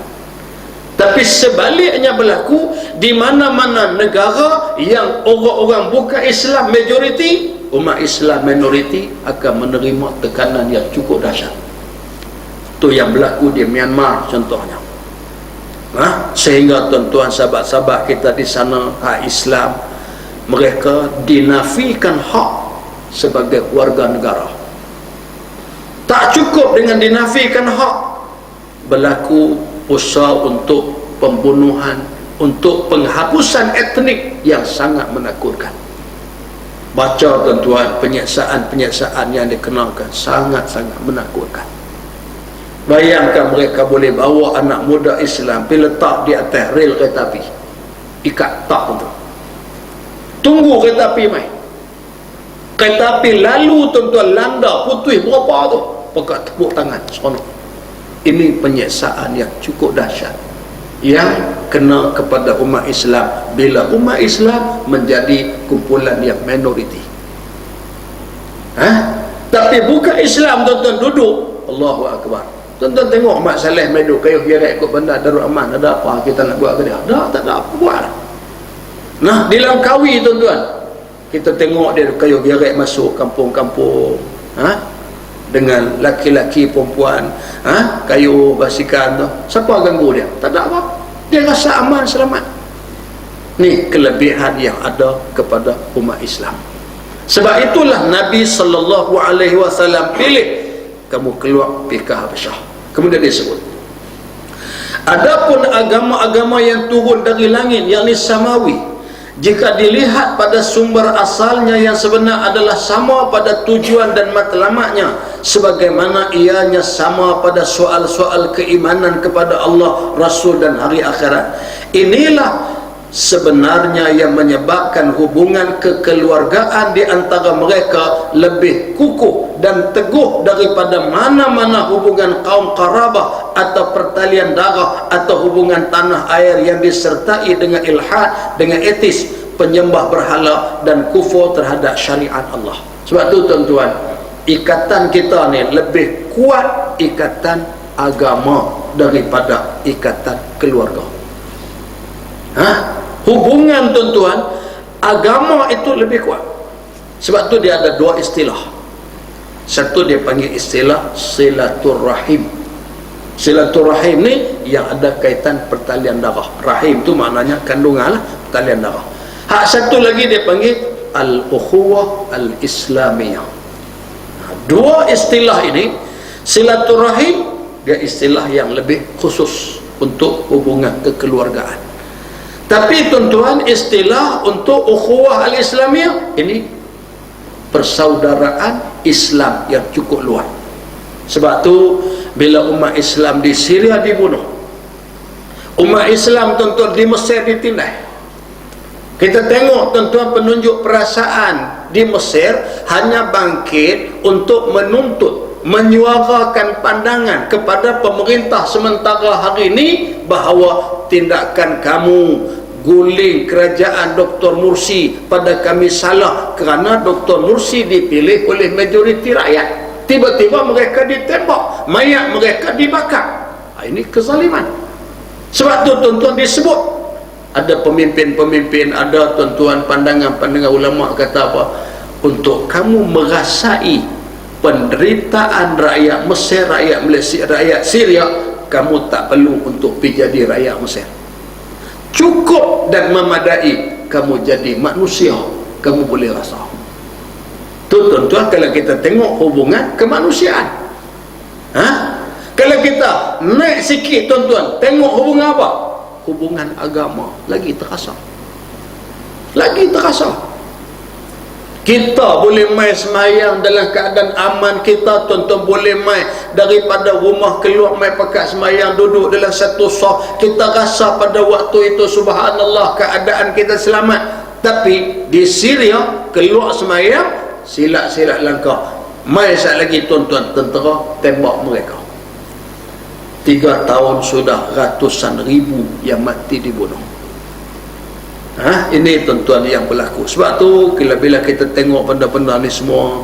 Tapi sebaliknya berlaku di mana-mana negara yang orang-orang bukan Islam majoriti, umat Islam minoriti akan menerima tekanan yang cukup dahsyat. Itu yang berlaku di Myanmar contohnya. Sehingga tuan-tuan sahabat-sahabat kita di sana Islam, mereka dinafikan hak sebagai warga negara. Tak cukup dengan dinafikan hak, berlaku usaha untuk pembunuhan, untuk penghapusan etnik yang sangat menakutkan. Baca tuan-tuan penyiksaan-penyiksaan yang dikenakan sangat-sangat menakutkan. Bayangkan mereka boleh bawa anak muda Islam pergi letak di atas rel kereta api, ikat tak tu, tunggu kereta api mai. Kereta api lalu tuan-tuan, landa putih berapa tu, pakai tepuk tangan seronok. Ini penyiksaan yang cukup dahsyat yang kena kepada umat Islam bila umat Islam menjadi kumpulan yang minoriti. Tapi bukan Islam tuan-tuan duduk, Allahu Akbar. Tuan-tuan tengok Mak Saleh Medu kayuh gerak ikut bandar Darul Aman, ada apa kita nak buat ke dia? Tak ada apa buat. Nah, di Langkawi tuan-tuan, kita tengok dia kayuh gerak masuk kampung-kampung, dengan laki-laki perempuan, kayuh basikan tu. Siapa ganggu dia? Tak ada apa. Dia rasa aman, selamat. Ni kelebihan yang ada kepada umat Islam. Sebab itulah Nabi SAW pilih kamu keluar pergi ke Habsyah. Kemudian disebut, adapun agama-agama yang turun dari langit, yakni samawi, jika dilihat pada sumber asalnya yang sebenar adalah sama pada tujuan dan matlamatnya, sebagaimana ianya sama pada soal-soal keimanan kepada Allah, Rasul dan hari akhirat. Inilah sebenarnya yang menyebabkan hubungan kekeluargaan di antara mereka lebih kukuh dan teguh daripada mana-mana hubungan kaum qarabah atau pertalian darah atau hubungan tanah air yang disertai dengan ilhad, dengan etis, penyembah berhala dan kufur terhadap syariat Allah. Sebab tu tuan-tuan, ikatan kita ni lebih kuat ikatan agama daripada ikatan keluarga. Hubungan tuan-tuan, agama itu lebih kuat. Sebab tu dia ada dua istilah. Satu dia panggil istilah silaturrahim. Silaturrahim ni yang ada kaitan pertalian darah. Rahim tu maknanya kandungan lah, pertalian darah. Satu lagi dia panggil al-ukhuwah al-islamiyah. Dua istilah ini Silaturahim dia istilah yang lebih khusus untuk hubungan kekeluargaan. Tapi tuan-tuan, istilah untuk ukhuwah al-Islamiyah ini persaudaraan Islam yang cukup luas. Sebab tu bila umat Islam di Syria dibunuh, umat Islam tuan-tuan di Mesir ditindas, kita tengok tuan-tuan penunjuk perasaan di Mesir hanya bangkit untuk menuntut, menyuarakan pandangan kepada pemerintah sementara hari ini bahawa tindakan kamu guling kerajaan Dr. Mursi pada kami salah, kerana Dr. Mursi dipilih oleh majoriti rakyat. Tiba-tiba mereka ditembak, mayat mereka dibakar. Ini kezaliman. Sebab tu tuan-tuan disebut, ada pemimpin-pemimpin, ada tuan-tuan pandangan-pandangan ulama kata apa? Untuk kamu merasai penderitaan rakyat Mesir, rakyat Malaysia, rakyat Syria, kamu tak perlu untuk pergi jadi rakyat Mesir. Cukup dan memadai kamu jadi manusia, kamu boleh rasa. Tu tuan-tuan kalau kita tengok hubungan kemanusiaan. Kalau kita naik sikit tuan-tuan, tengok hubungan apa? Hubungan agama, lagi terasa. Lagi terasa. Kita boleh mai semayang dalam keadaan aman, kita tuan-tuan boleh mai daripada rumah keluar mai pakat semayang, duduk dalam satu saf, kita rasa pada waktu itu subhanallah keadaan kita selamat. Tapi di Syria keluar semayang, silat-silat langkah, mai sekali lagi tuan-tuan tentera tembak mereka. 3 tahun sudah ratusan ribu yang mati dibunuh. Ini tuan-tuan yang berlaku. Sebab tu bila kita tengok benda-benda ni semua,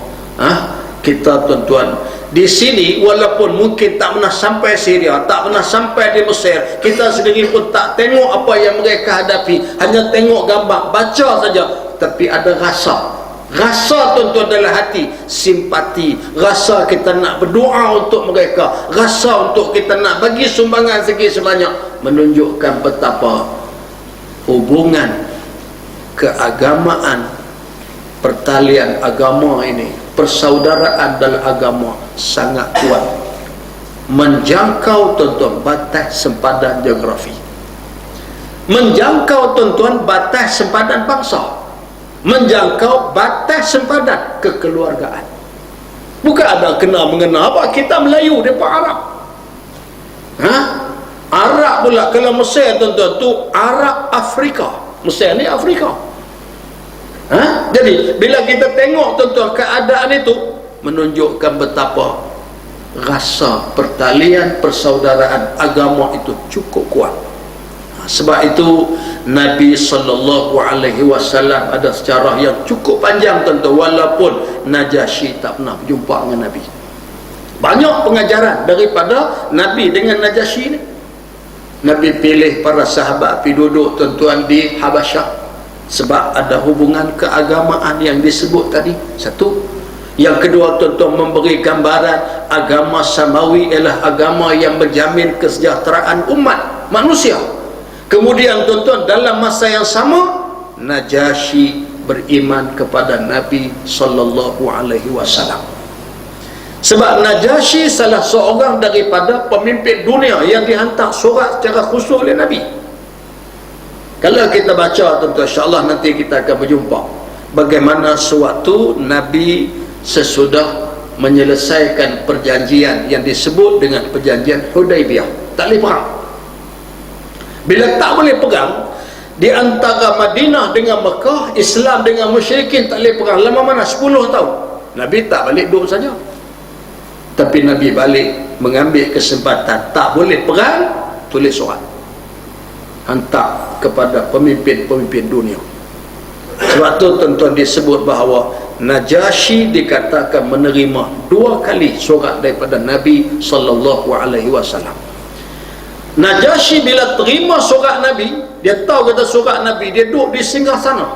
kita tuan-tuan di sini walaupun mungkin tak pernah sampai Syria, tak pernah sampai di Mesir, kita sendiri pun tak tengok apa yang mereka hadapi, hanya tengok gambar, baca saja, tapi ada rasa tuan-tuan dalam hati, simpati, rasa kita nak berdoa untuk mereka, rasa untuk kita nak bagi sumbangan segi sebanyak, menunjukkan betapa hubungan keagamaan, pertalian agama ini, persaudaraan dalam agama sangat kuat, menjangkau tuan-tuan batas sempadan geografi, menjangkau tuan-tuan batas sempadan bangsa, menjangkau batas sempadan kekeluargaan. Bukan ada kena mengena apa, kita Melayu, mereka Arab. Arab pula. Kalau Mesir tuan-tuan tu Arab Afrika, Mesir ni Afrika. Jadi bila kita tengok tuan-tuan keadaan itu, menunjukkan betapa rasa pertalian persaudaraan agama itu cukup kuat. Sebab itu Nabi SAW ada sejarah yang cukup panjang tentu, walaupun Najasyi tak pernah berjumpa dengan Nabi. Banyak pengajaran daripada Nabi dengan Najasyi ni. Nabi pilih para sahabat pergi duduk tuan-tuan di Habasyah sebab ada hubungan keagamaan yang disebut tadi. Satu. Yang kedua tuan-tuan, memberi gambaran agama Samawi ialah agama yang menjamin kesejahteraan umat manusia. Kemudian tuan-tuan, dalam masa yang sama Najasyi beriman kepada Nabi SAW. Sebab Najasyi salah seorang daripada pemimpin dunia yang dihantar surat secara khusus oleh Nabi. Kalau kita baca tuan-tuan, insya-Allah nanti kita akan berjumpa bagaimana sewaktu Nabi sesudah menyelesaikan perjanjian yang disebut dengan perjanjian Hudaibiyah, tak boleh perang. Bila tak boleh perang di antara Madinah dengan Mekah, Islam dengan musyrikin, tak boleh perang. Lama mana? 10 tahun. Nabi tak balik duduk saja, tapi Nabi balik mengambil kesempatan. Tak boleh perang, tulis surat, hantar kepada pemimpin-pemimpin dunia. Sebab tu tuan-tuan disebut bahawa Najasyi dikatakan menerima 2 kali surat daripada Nabi SAW. Najasyi bila terima surat Nabi, dia tahu kata surat Nabi, dia duduk di singgah sana,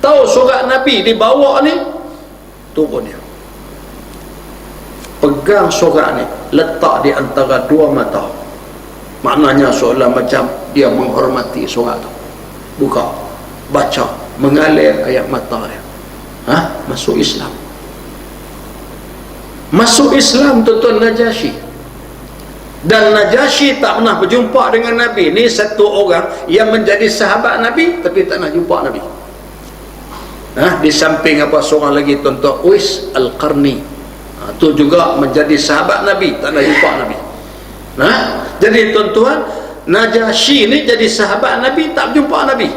tahu surat Nabi dibawa ni, turun dia, pegang surat ni, letak di antara 2 mata. Maknanya seolah macam dia menghormati surat tu. Buka, baca, mengalir ayat mata dia, masuk Islam. Masuk Islam tuan-tuan Najasyi. Dan Najasyi tak pernah berjumpa dengan Nabi. Ni satu orang yang menjadi sahabat Nabi tapi tak pernah jumpa Nabi. Di samping apa seorang lagi tuan-tuan, Uwais Al-Qarni. Tu juga menjadi sahabat Nabi, tak pernah jumpa Nabi. Jadi tuan-tuan, Najasyi ni jadi sahabat Nabi, tak jumpa Nabi.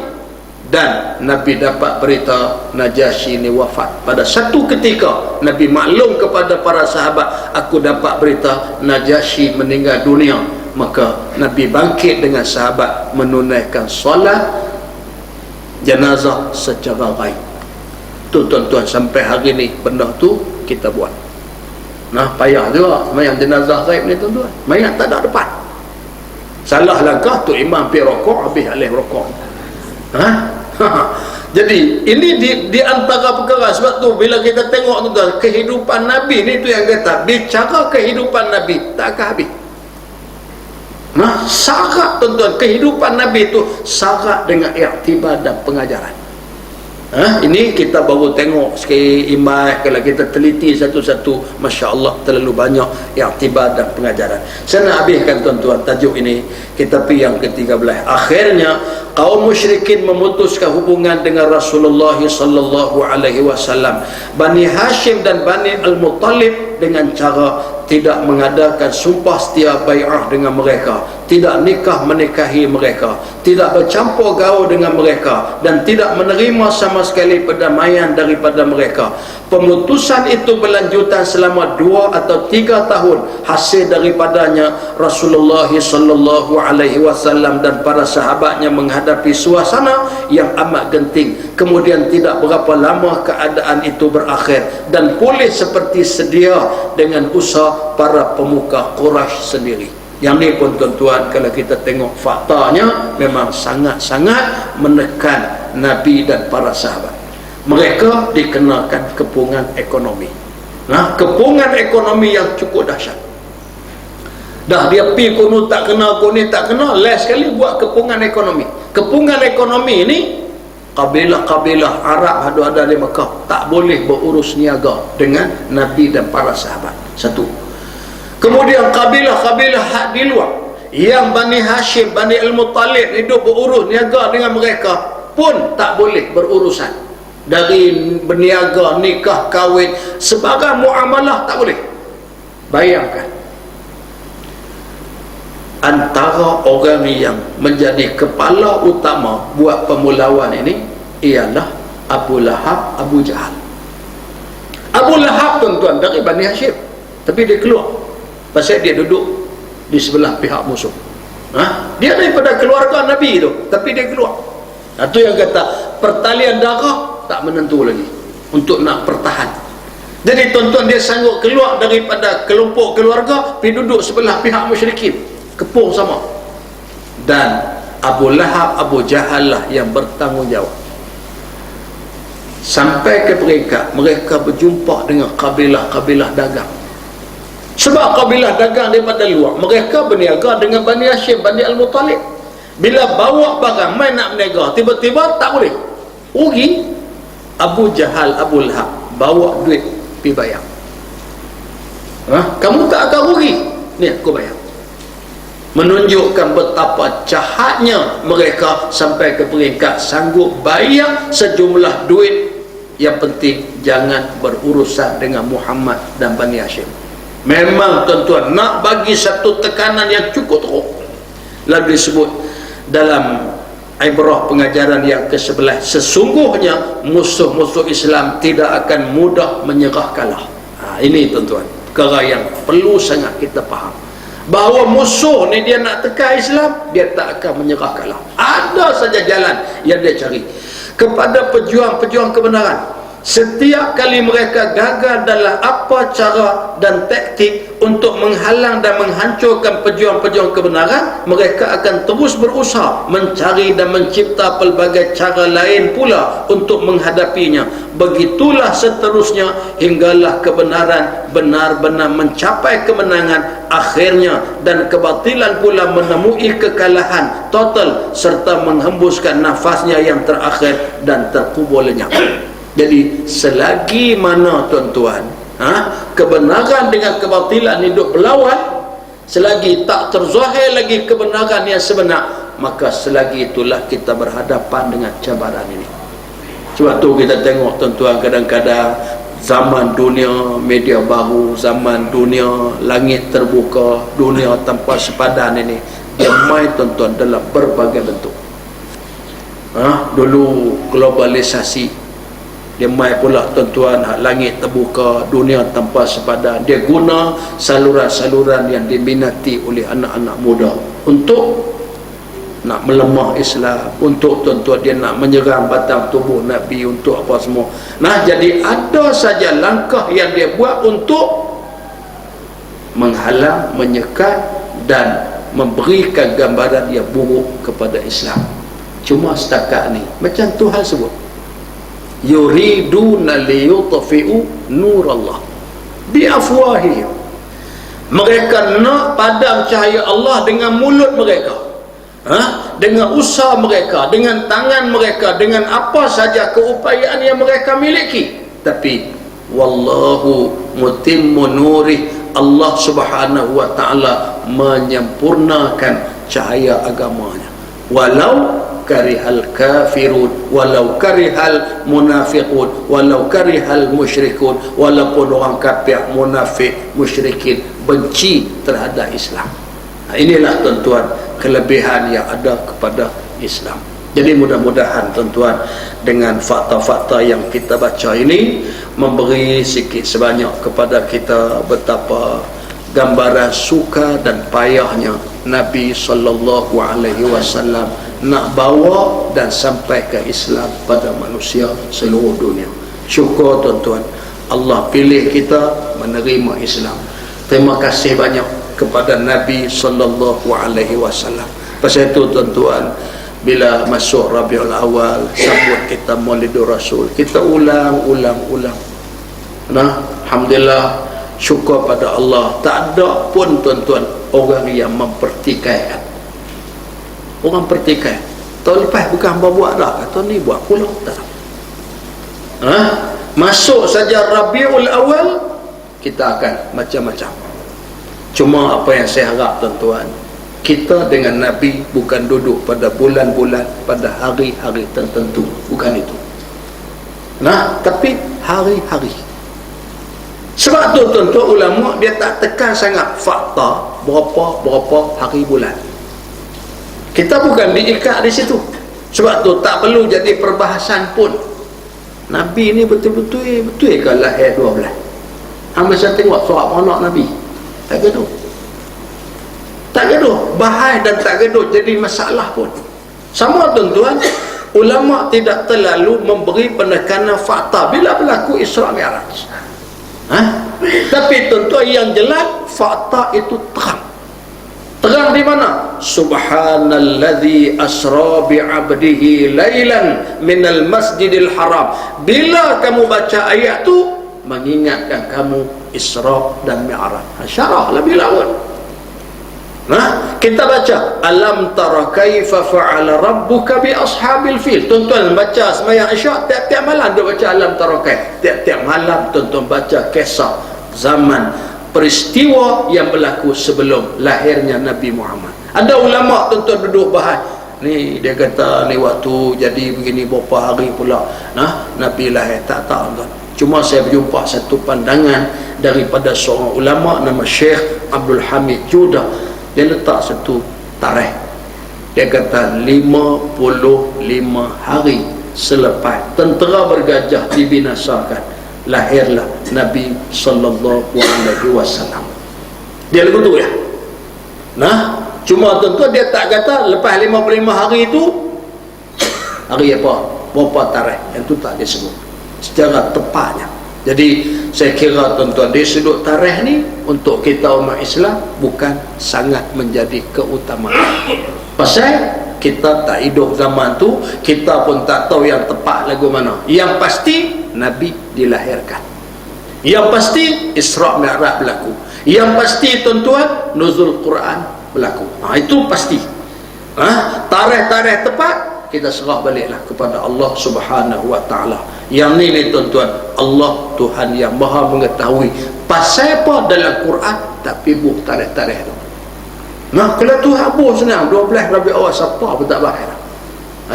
Dan Nabi dapat berita Najasyi ni wafat. Pada satu ketika Nabi maklum kepada para sahabat, aku dapat berita Najasyi meninggal dunia. Maka Nabi bangkit dengan sahabat menunaikan solat jenazah secara gaib. Tu tuan-tuan, sampai hari ni benda tu kita buat. Payah juga sembahyang jenazah gaib ni tuan-tuan. Mayat tak ada depan. Salah langkah tu imam pergi rokok, habis alih rokok. Jadi ini di antara perkara. Sebab tu bila kita tengok tuan-tuan, kehidupan Nabi ni tu yang kata, bicara kehidupan Nabi tak akan habis. Syarat tuan-tuan, kehidupan Nabi tu syarat dengan iktibar dan pengajaran. Ini kita baru tengok sekali imam. Kalau kita teliti satu-satu, Masya Allah terlalu banyak iktibar dan pengajaran. Saya nak habiskan tuan-tuan tajuk ini. Kita pergi yang ke-13. Akhirnya kaum musyrikin memutuskan hubungan dengan Rasulullah sallallahu alaihi wasallam. Bani Hashim dan Bani Al-Muttalib dengan cara tidak mengadakan sumpah setia bai'ah dengan mereka, tidak nikah menikahi mereka, tidak bercampur gaul dengan mereka, dan tidak menerima sama sekali perdamaian daripada mereka. Pemutusan itu berlanjutan selama 2 atau 3 tahun. Hasil daripadanya Rasulullah sallallahu alaihi wasallam dan para sahabatnya menghadapi suasana yang amat genting. Kemudian tidak berapa lama keadaan itu berakhir dan pulih seperti sedia dengan usaha para pemuka Quraisy sendiri. Yang ni pun tuan-tuan, kalau kita tengok faktanya, memang sangat-sangat menekan Nabi dan para sahabat. Mereka dikenakan kepungan ekonomi. Kepungan ekonomi yang cukup dahsyat. Dah dia pi kuno tak kena, kuno tak kena, last sekali buat kepungan ekonomi. Kepungan ekonomi ini, kabilah-kabilah Arab ada di Mekah tak boleh berurus niaga dengan Nabi dan para sahabat. Satu. Kemudian kabilah-kabilah hak di luar yang Bani Hashim, Bani Al-Muttalib hidup berurus niaga dengan mereka pun tak boleh berurusan. Dari berniaga, nikah, kahwin, sebagai muamalah tak boleh. Bayangkan, antara orang yang menjadi kepala utama buat pemulawan ini ialah Abu Lahab, Abu Jahal. Abu Lahab tuan-tuan dari Bani Hashim, tapi dia keluar pasal dia duduk di sebelah pihak musuh. Dia daripada keluarga Nabi tu, tapi dia keluar. Itu yang kata pertalian darah tak menentu lagi untuk nak pertahan. Jadi tuan-tuan, dia sanggup keluar daripada kelompok keluarga pergi duduk sebelah pihak musyrikin, kepung sama. Dan Abu Lahab, Abu Jahal lah yang bertanggungjawab. Sampai ke peringkat mereka berjumpa dengan kabilah-kabilah dagang. Sebab kabilah dagang daripada luar, mereka berniaga dengan Bani Hashim, Bani Al-Muttalib. Bila bawa barang main nak berniaga, tiba-tiba tak boleh, rugi. Abu Jahal, Abu Lahab bawa duit pergi bayar. Kamu tak akan rugi, ni aku bayar. Menunjukkan betapa jahatnya mereka sampai ke peringkat sanggup bayar sejumlah duit. Yang penting jangan berurusan dengan Muhammad dan Bani Hashim. Memang tuan-tuan nak bagi satu tekanan yang cukup teruk. Lalu disebut dalam ibrah pengajaran yang ke-11, sesungguhnya musuh-musuh Islam tidak akan mudah menyerah kalah. Ini tuan-tuan, perkara yang perlu sangat kita faham, bahawa musuh ni dia nak tekan Islam, dia tak akan menyerah kalah. Ada saja jalan yang dia cari kepada pejuang-pejuang kebenaran. Setiap kali mereka gagal dalam apa cara dan taktik untuk menghalang dan menghancurkan pejuang-pejuang kebenaran, mereka akan terus berusaha mencari dan mencipta pelbagai cara lain pula untuk menghadapinya. Begitulah seterusnya hinggalah kebenaran benar-benar mencapai kemenangan akhirnya dan kebatilan pula menemui kekalahan total serta menghembuskan nafasnya yang terakhir dan terkubur lenyap. Jadi selagi mana tuan-tuan Kebenaran dengan kebatilan hidup berlawan. Selagi tak terzahir lagi kebenaran yang sebenar, maka selagi itulah kita berhadapan dengan cabaran ini. Sebab tu kita tengok tuan-tuan, kadang-kadang zaman dunia media baru, zaman dunia langit terbuka, dunia tanpa sepadan ini, dia main tuan-tuan dalam berbagai bentuk. Dulu globalisasi, dia main pula tuan-tuan langit terbuka, dunia tanpa sepadan. Dia guna saluran-saluran yang diminati oleh anak-anak muda untuk nak melemah Islam, untuk tuan-tuan dia nak menyerang batang tubuh Nabi, untuk apa semua. Jadi ada saja langkah yang dia buat untuk menghalang, menyekat dan memberikan gambaran yang buruk kepada Islam. Cuma setakat ni, macam Tuhan sebut, yuriduna liyutfi'u nurallah biafwahihim. Mereka nak padam cahaya Allah dengan mulut mereka, dengan usaha mereka, dengan tangan mereka, dengan apa saja keupayaan yang mereka miliki. Tapi wallahu mutimmu nurih, Allah subhanahu wa ta'ala menyempurnakan cahaya agamanya. Walau karihal kafirun, walau karihal munafiqun, walau karihal musyrikun, walaupun orang kafir, munafik, musyrikin benci terhadap Islam. Inilah tuan-tuan kelebihan yang ada kepada Islam. Jadi mudah-mudahan tuan-tuan dengan fakta-fakta yang kita baca ini memberi sikit sebanyak kepada kita betapa gambaran suka dan payahnya Nabi sallallahu alaihi wasallam nak bawa dan sampaikan Islam pada manusia seluruh dunia. Syukur tuan-tuan, Allah pilih kita menerima Islam. Terima kasih banyak kepada Nabi sallallahu alaihi wasallam. Pasal itu tuan-tuan, bila masuk Rabiul Awal, sambut kita Maulidur Rasul, kita ulang. Alhamdulillah, syukur pada Allah, tak ada pun tuan-tuan orang yang mempertikaikan. Orang pertikai, tahun lepas bukan buat dah, tahun ni buat pula tak. Masuk saja Rabiul Awal, kita akan macam-macam. Cuma apa yang saya harap tuan-tuan, kita dengan Nabi bukan duduk pada bulan-bulan, pada hari-hari tertentu, bukan itu. Tapi hari-hari. Sebab tu tuan-tuan ulama dia tak tekan sangat fakta berapa hari bulan. Kita bukan diikat di situ. Sebab tu tak perlu jadi perbahasan pun. Nabi ni betul-betul ke lahir 12? Hang masa tengok surat anak Nabi. Tak gaduh. Tak gaduh. Bahas dan tak gaduh jadi masalah pun. Sama tuan-tuan, ulama tidak terlalu memberi penekanan fakta bila berlaku Isra Mi'raj. Tapi tuan-tuan yang jelas fakta itu terang. Terang di mana? Subhanalladzi asra bi'abdihi lailan minal masjidil haram. Bila kamu baca ayat tu, mengingatkan kamu Isra dan Mi'raj. Syarahlah bila pun. Kita baca alam tara kaifa fa'ala rabbuka bi ashabil fil. Tuan-tuan baca sembahyang Isyak tiap-tiap malam dia baca alam tara kaif. Tiap-tiap malam tuan-tuan baca kisah zaman peristiwa yang berlaku sebelum lahirnya Nabi Muhammad. Ada ulama tuan-tuan duduk bahas ni, dia kata ni waktu jadi begini berapa hari pula Nabi lahir. Tak tuan. Cuma saya berjumpa satu pandangan daripada seorang ulama nama Syekh Abdul Hamid Judah. Dia letak satu tarikh, dia kata 55 hari selepas tentera bergajah dibinasakan, lahirlah Nabi sallallahu alaihi wasallam. Dia lagu tu ya. Cuma tuan-tuan dia tak kata lepas 55 hari itu hari apa, berapa tarikh, yang tu tak dia sebut secara tepatnya. Jadi saya kira tuan-tuan dari sudut tarikh ni untuk kita umat Islam bukan sangat menjadi keutamaan. Pasal kita tak hidup zaman tu, kita pun tak tahu yang tepat lagu mana. Yang pasti Nabi dilahirkan. Yang pasti Isra Mi'raj berlaku. Yang pasti tuan-tuan nuzul Quran berlaku. Itu pasti. Tarikh-tarikh tepat kita serah baliklah kepada Allah Subhanahu wa taala. Yang ni tuan-tuan, Allah Tuhan yang Maha mengetahui pasal apa dalam Quran, tapi buh tarikh-tarikh tu. Nah, kalau tu habis senang 12 Rabiul Awal siapa pun tak bahaya.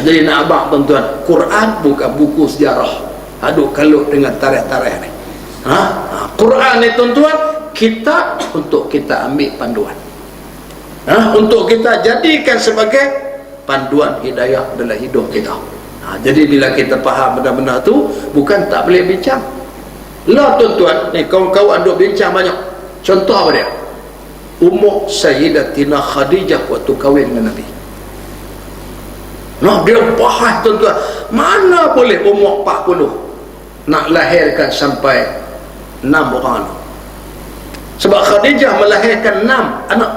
Jadi nak abang tuan-tuan, Quran bukan buku sejarah. Aduk kalut dengan tarikh-tarikh ni. Quran ni tuan-tuan, kitab untuk kita ambil panduan. Untuk kita jadikan sebagai panduan hidayah dalam hidup kita. Jadi bila kita faham benda-benda tu, bukan tak boleh bincang. Lah tuan-tuan, ni kawan-kawan duk bincang banyak. Contoh apa dia? Umur Sayyidatina Khadijah waktu kahwin dengan Nabi. Nah, dia bahas tuan-tuan, mana boleh umur 40 nak lahirkan sampai 6 orang. Sebab Khadijah melahirkan 6 anak.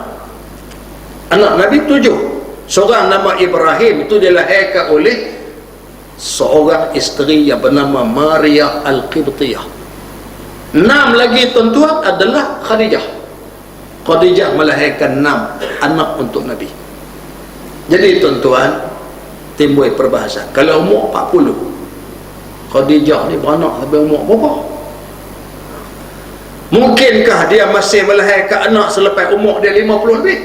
Anak Nabi 7. Seorang nama Ibrahim itu dilahirkan oleh seorang isteri yang bernama Maria Al-Qibtiyah. 6 lagi tuan-tuan adalah Khadijah. Khadijah melahirkan 6 anak untuk Nabi. Jadi tuan-tuan, timbul perbahasan. Kalau umur 40, Khadijah ni beranak sampai umur berapa? Mungkinkah dia masih melahirkan anak selepas umur dia 50 lebih?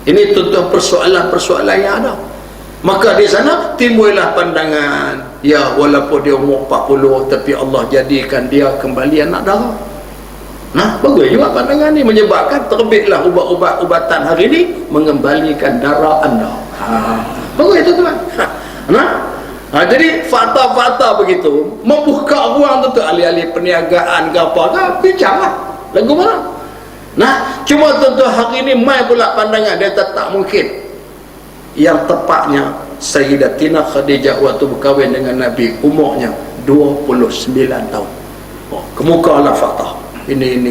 Ini tuan-tuan persoalan-persoalan yang ada. Maka di sana timbullah pandangan, ya walaupun dia umur 40 tapi Allah jadikan dia kembali anak darah. Nah, bagus juga pandangan ni, menyebabkan terbitlah ubat-ubatan hari ni mengembalikan darah anda. Bagus itu tuan. Jadi fakta-fakta begitu membuka ruang tu ahli-ahli perniagaan ke apa ke bincanglah lagu mana. Nah, cuma tuan-tuan hari ni mai pula pandangan dia tak mungkin. Yang tepatnya Sayyidatina Khadijah waktu berkahwin dengan Nabi umurnya 29 tahun. Kemukalah fakta. Ini.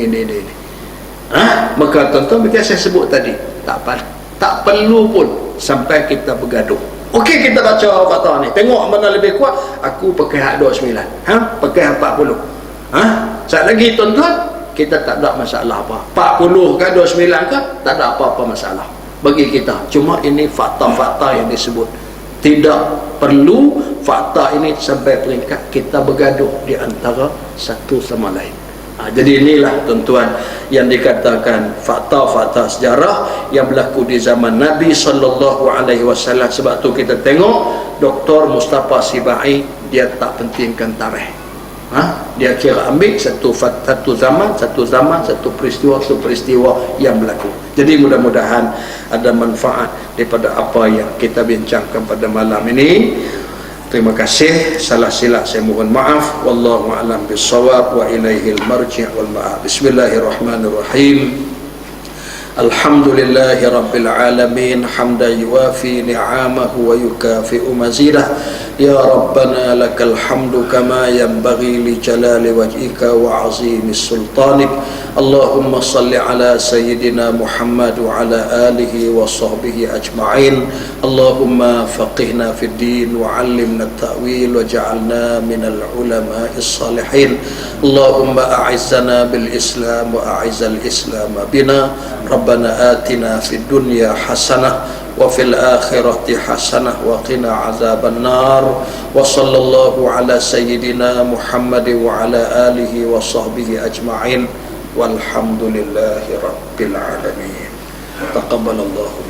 Maka tuan-tuan macam saya sebut tadi, tak perlu pun sampai kita bergaduh. Okey, kita baca fakta ni, tengok mana lebih kuat. Aku pakai hak 29, pakai 40. Sekali lagi tuan-tuan, kita tak ada masalah apa. 40 ke 29 ke, tak ada apa-apa masalah bagi kita. Cuma ini fakta-fakta yang disebut. Tidak perlu fakta ini sampai peringkat kita bergaduh di antara satu sama lain. Jadi inilah tuan-tuan yang dikatakan fakta-fakta sejarah yang berlaku di zaman Nabi SAW. Sebab tu kita tengok Dr. Mustafa Sibai, dia tak pentingkan tarikh. Dia kira ambil satu zaman, satu peristiwa yang berlaku. Jadi mudah-mudahan ada manfaat daripada apa yang kita bincangkan pada malam ini. Terima kasih. Salah silap saya mohon maaf. Wallahu a'lam bissawab wa ilaihil marji' wal ma'ab. Bismillahirrahmanirrahim. Alhamdulillahi rabbil alamin, hamdan yuwafi ni'amahu wa yukafi'u mazidah. Ya Rabbana lakal hamdu kama yanbaghi li jalali wajhika wa azimi sultanik. Allahumma salli ala sayyidina Muhammad wa ala alihi wa sahbihi ajma'in. Allahumma faqihna fid din wa 'allimna at-ta'wil wa ja'alna minal ulama'is salihin. Allahumma a'izzana bil Islam wa a'izzal Islam bina. Rabbana atina fid dunya hasanah wa fil akhirati hasanah wa qina azaban nar. Wa sallallahu ala sayyidina Muhammad wa ala alihi wa sahbihi ajma'in. Walhamdulillahi rabbil alamin. Taqabbalallahu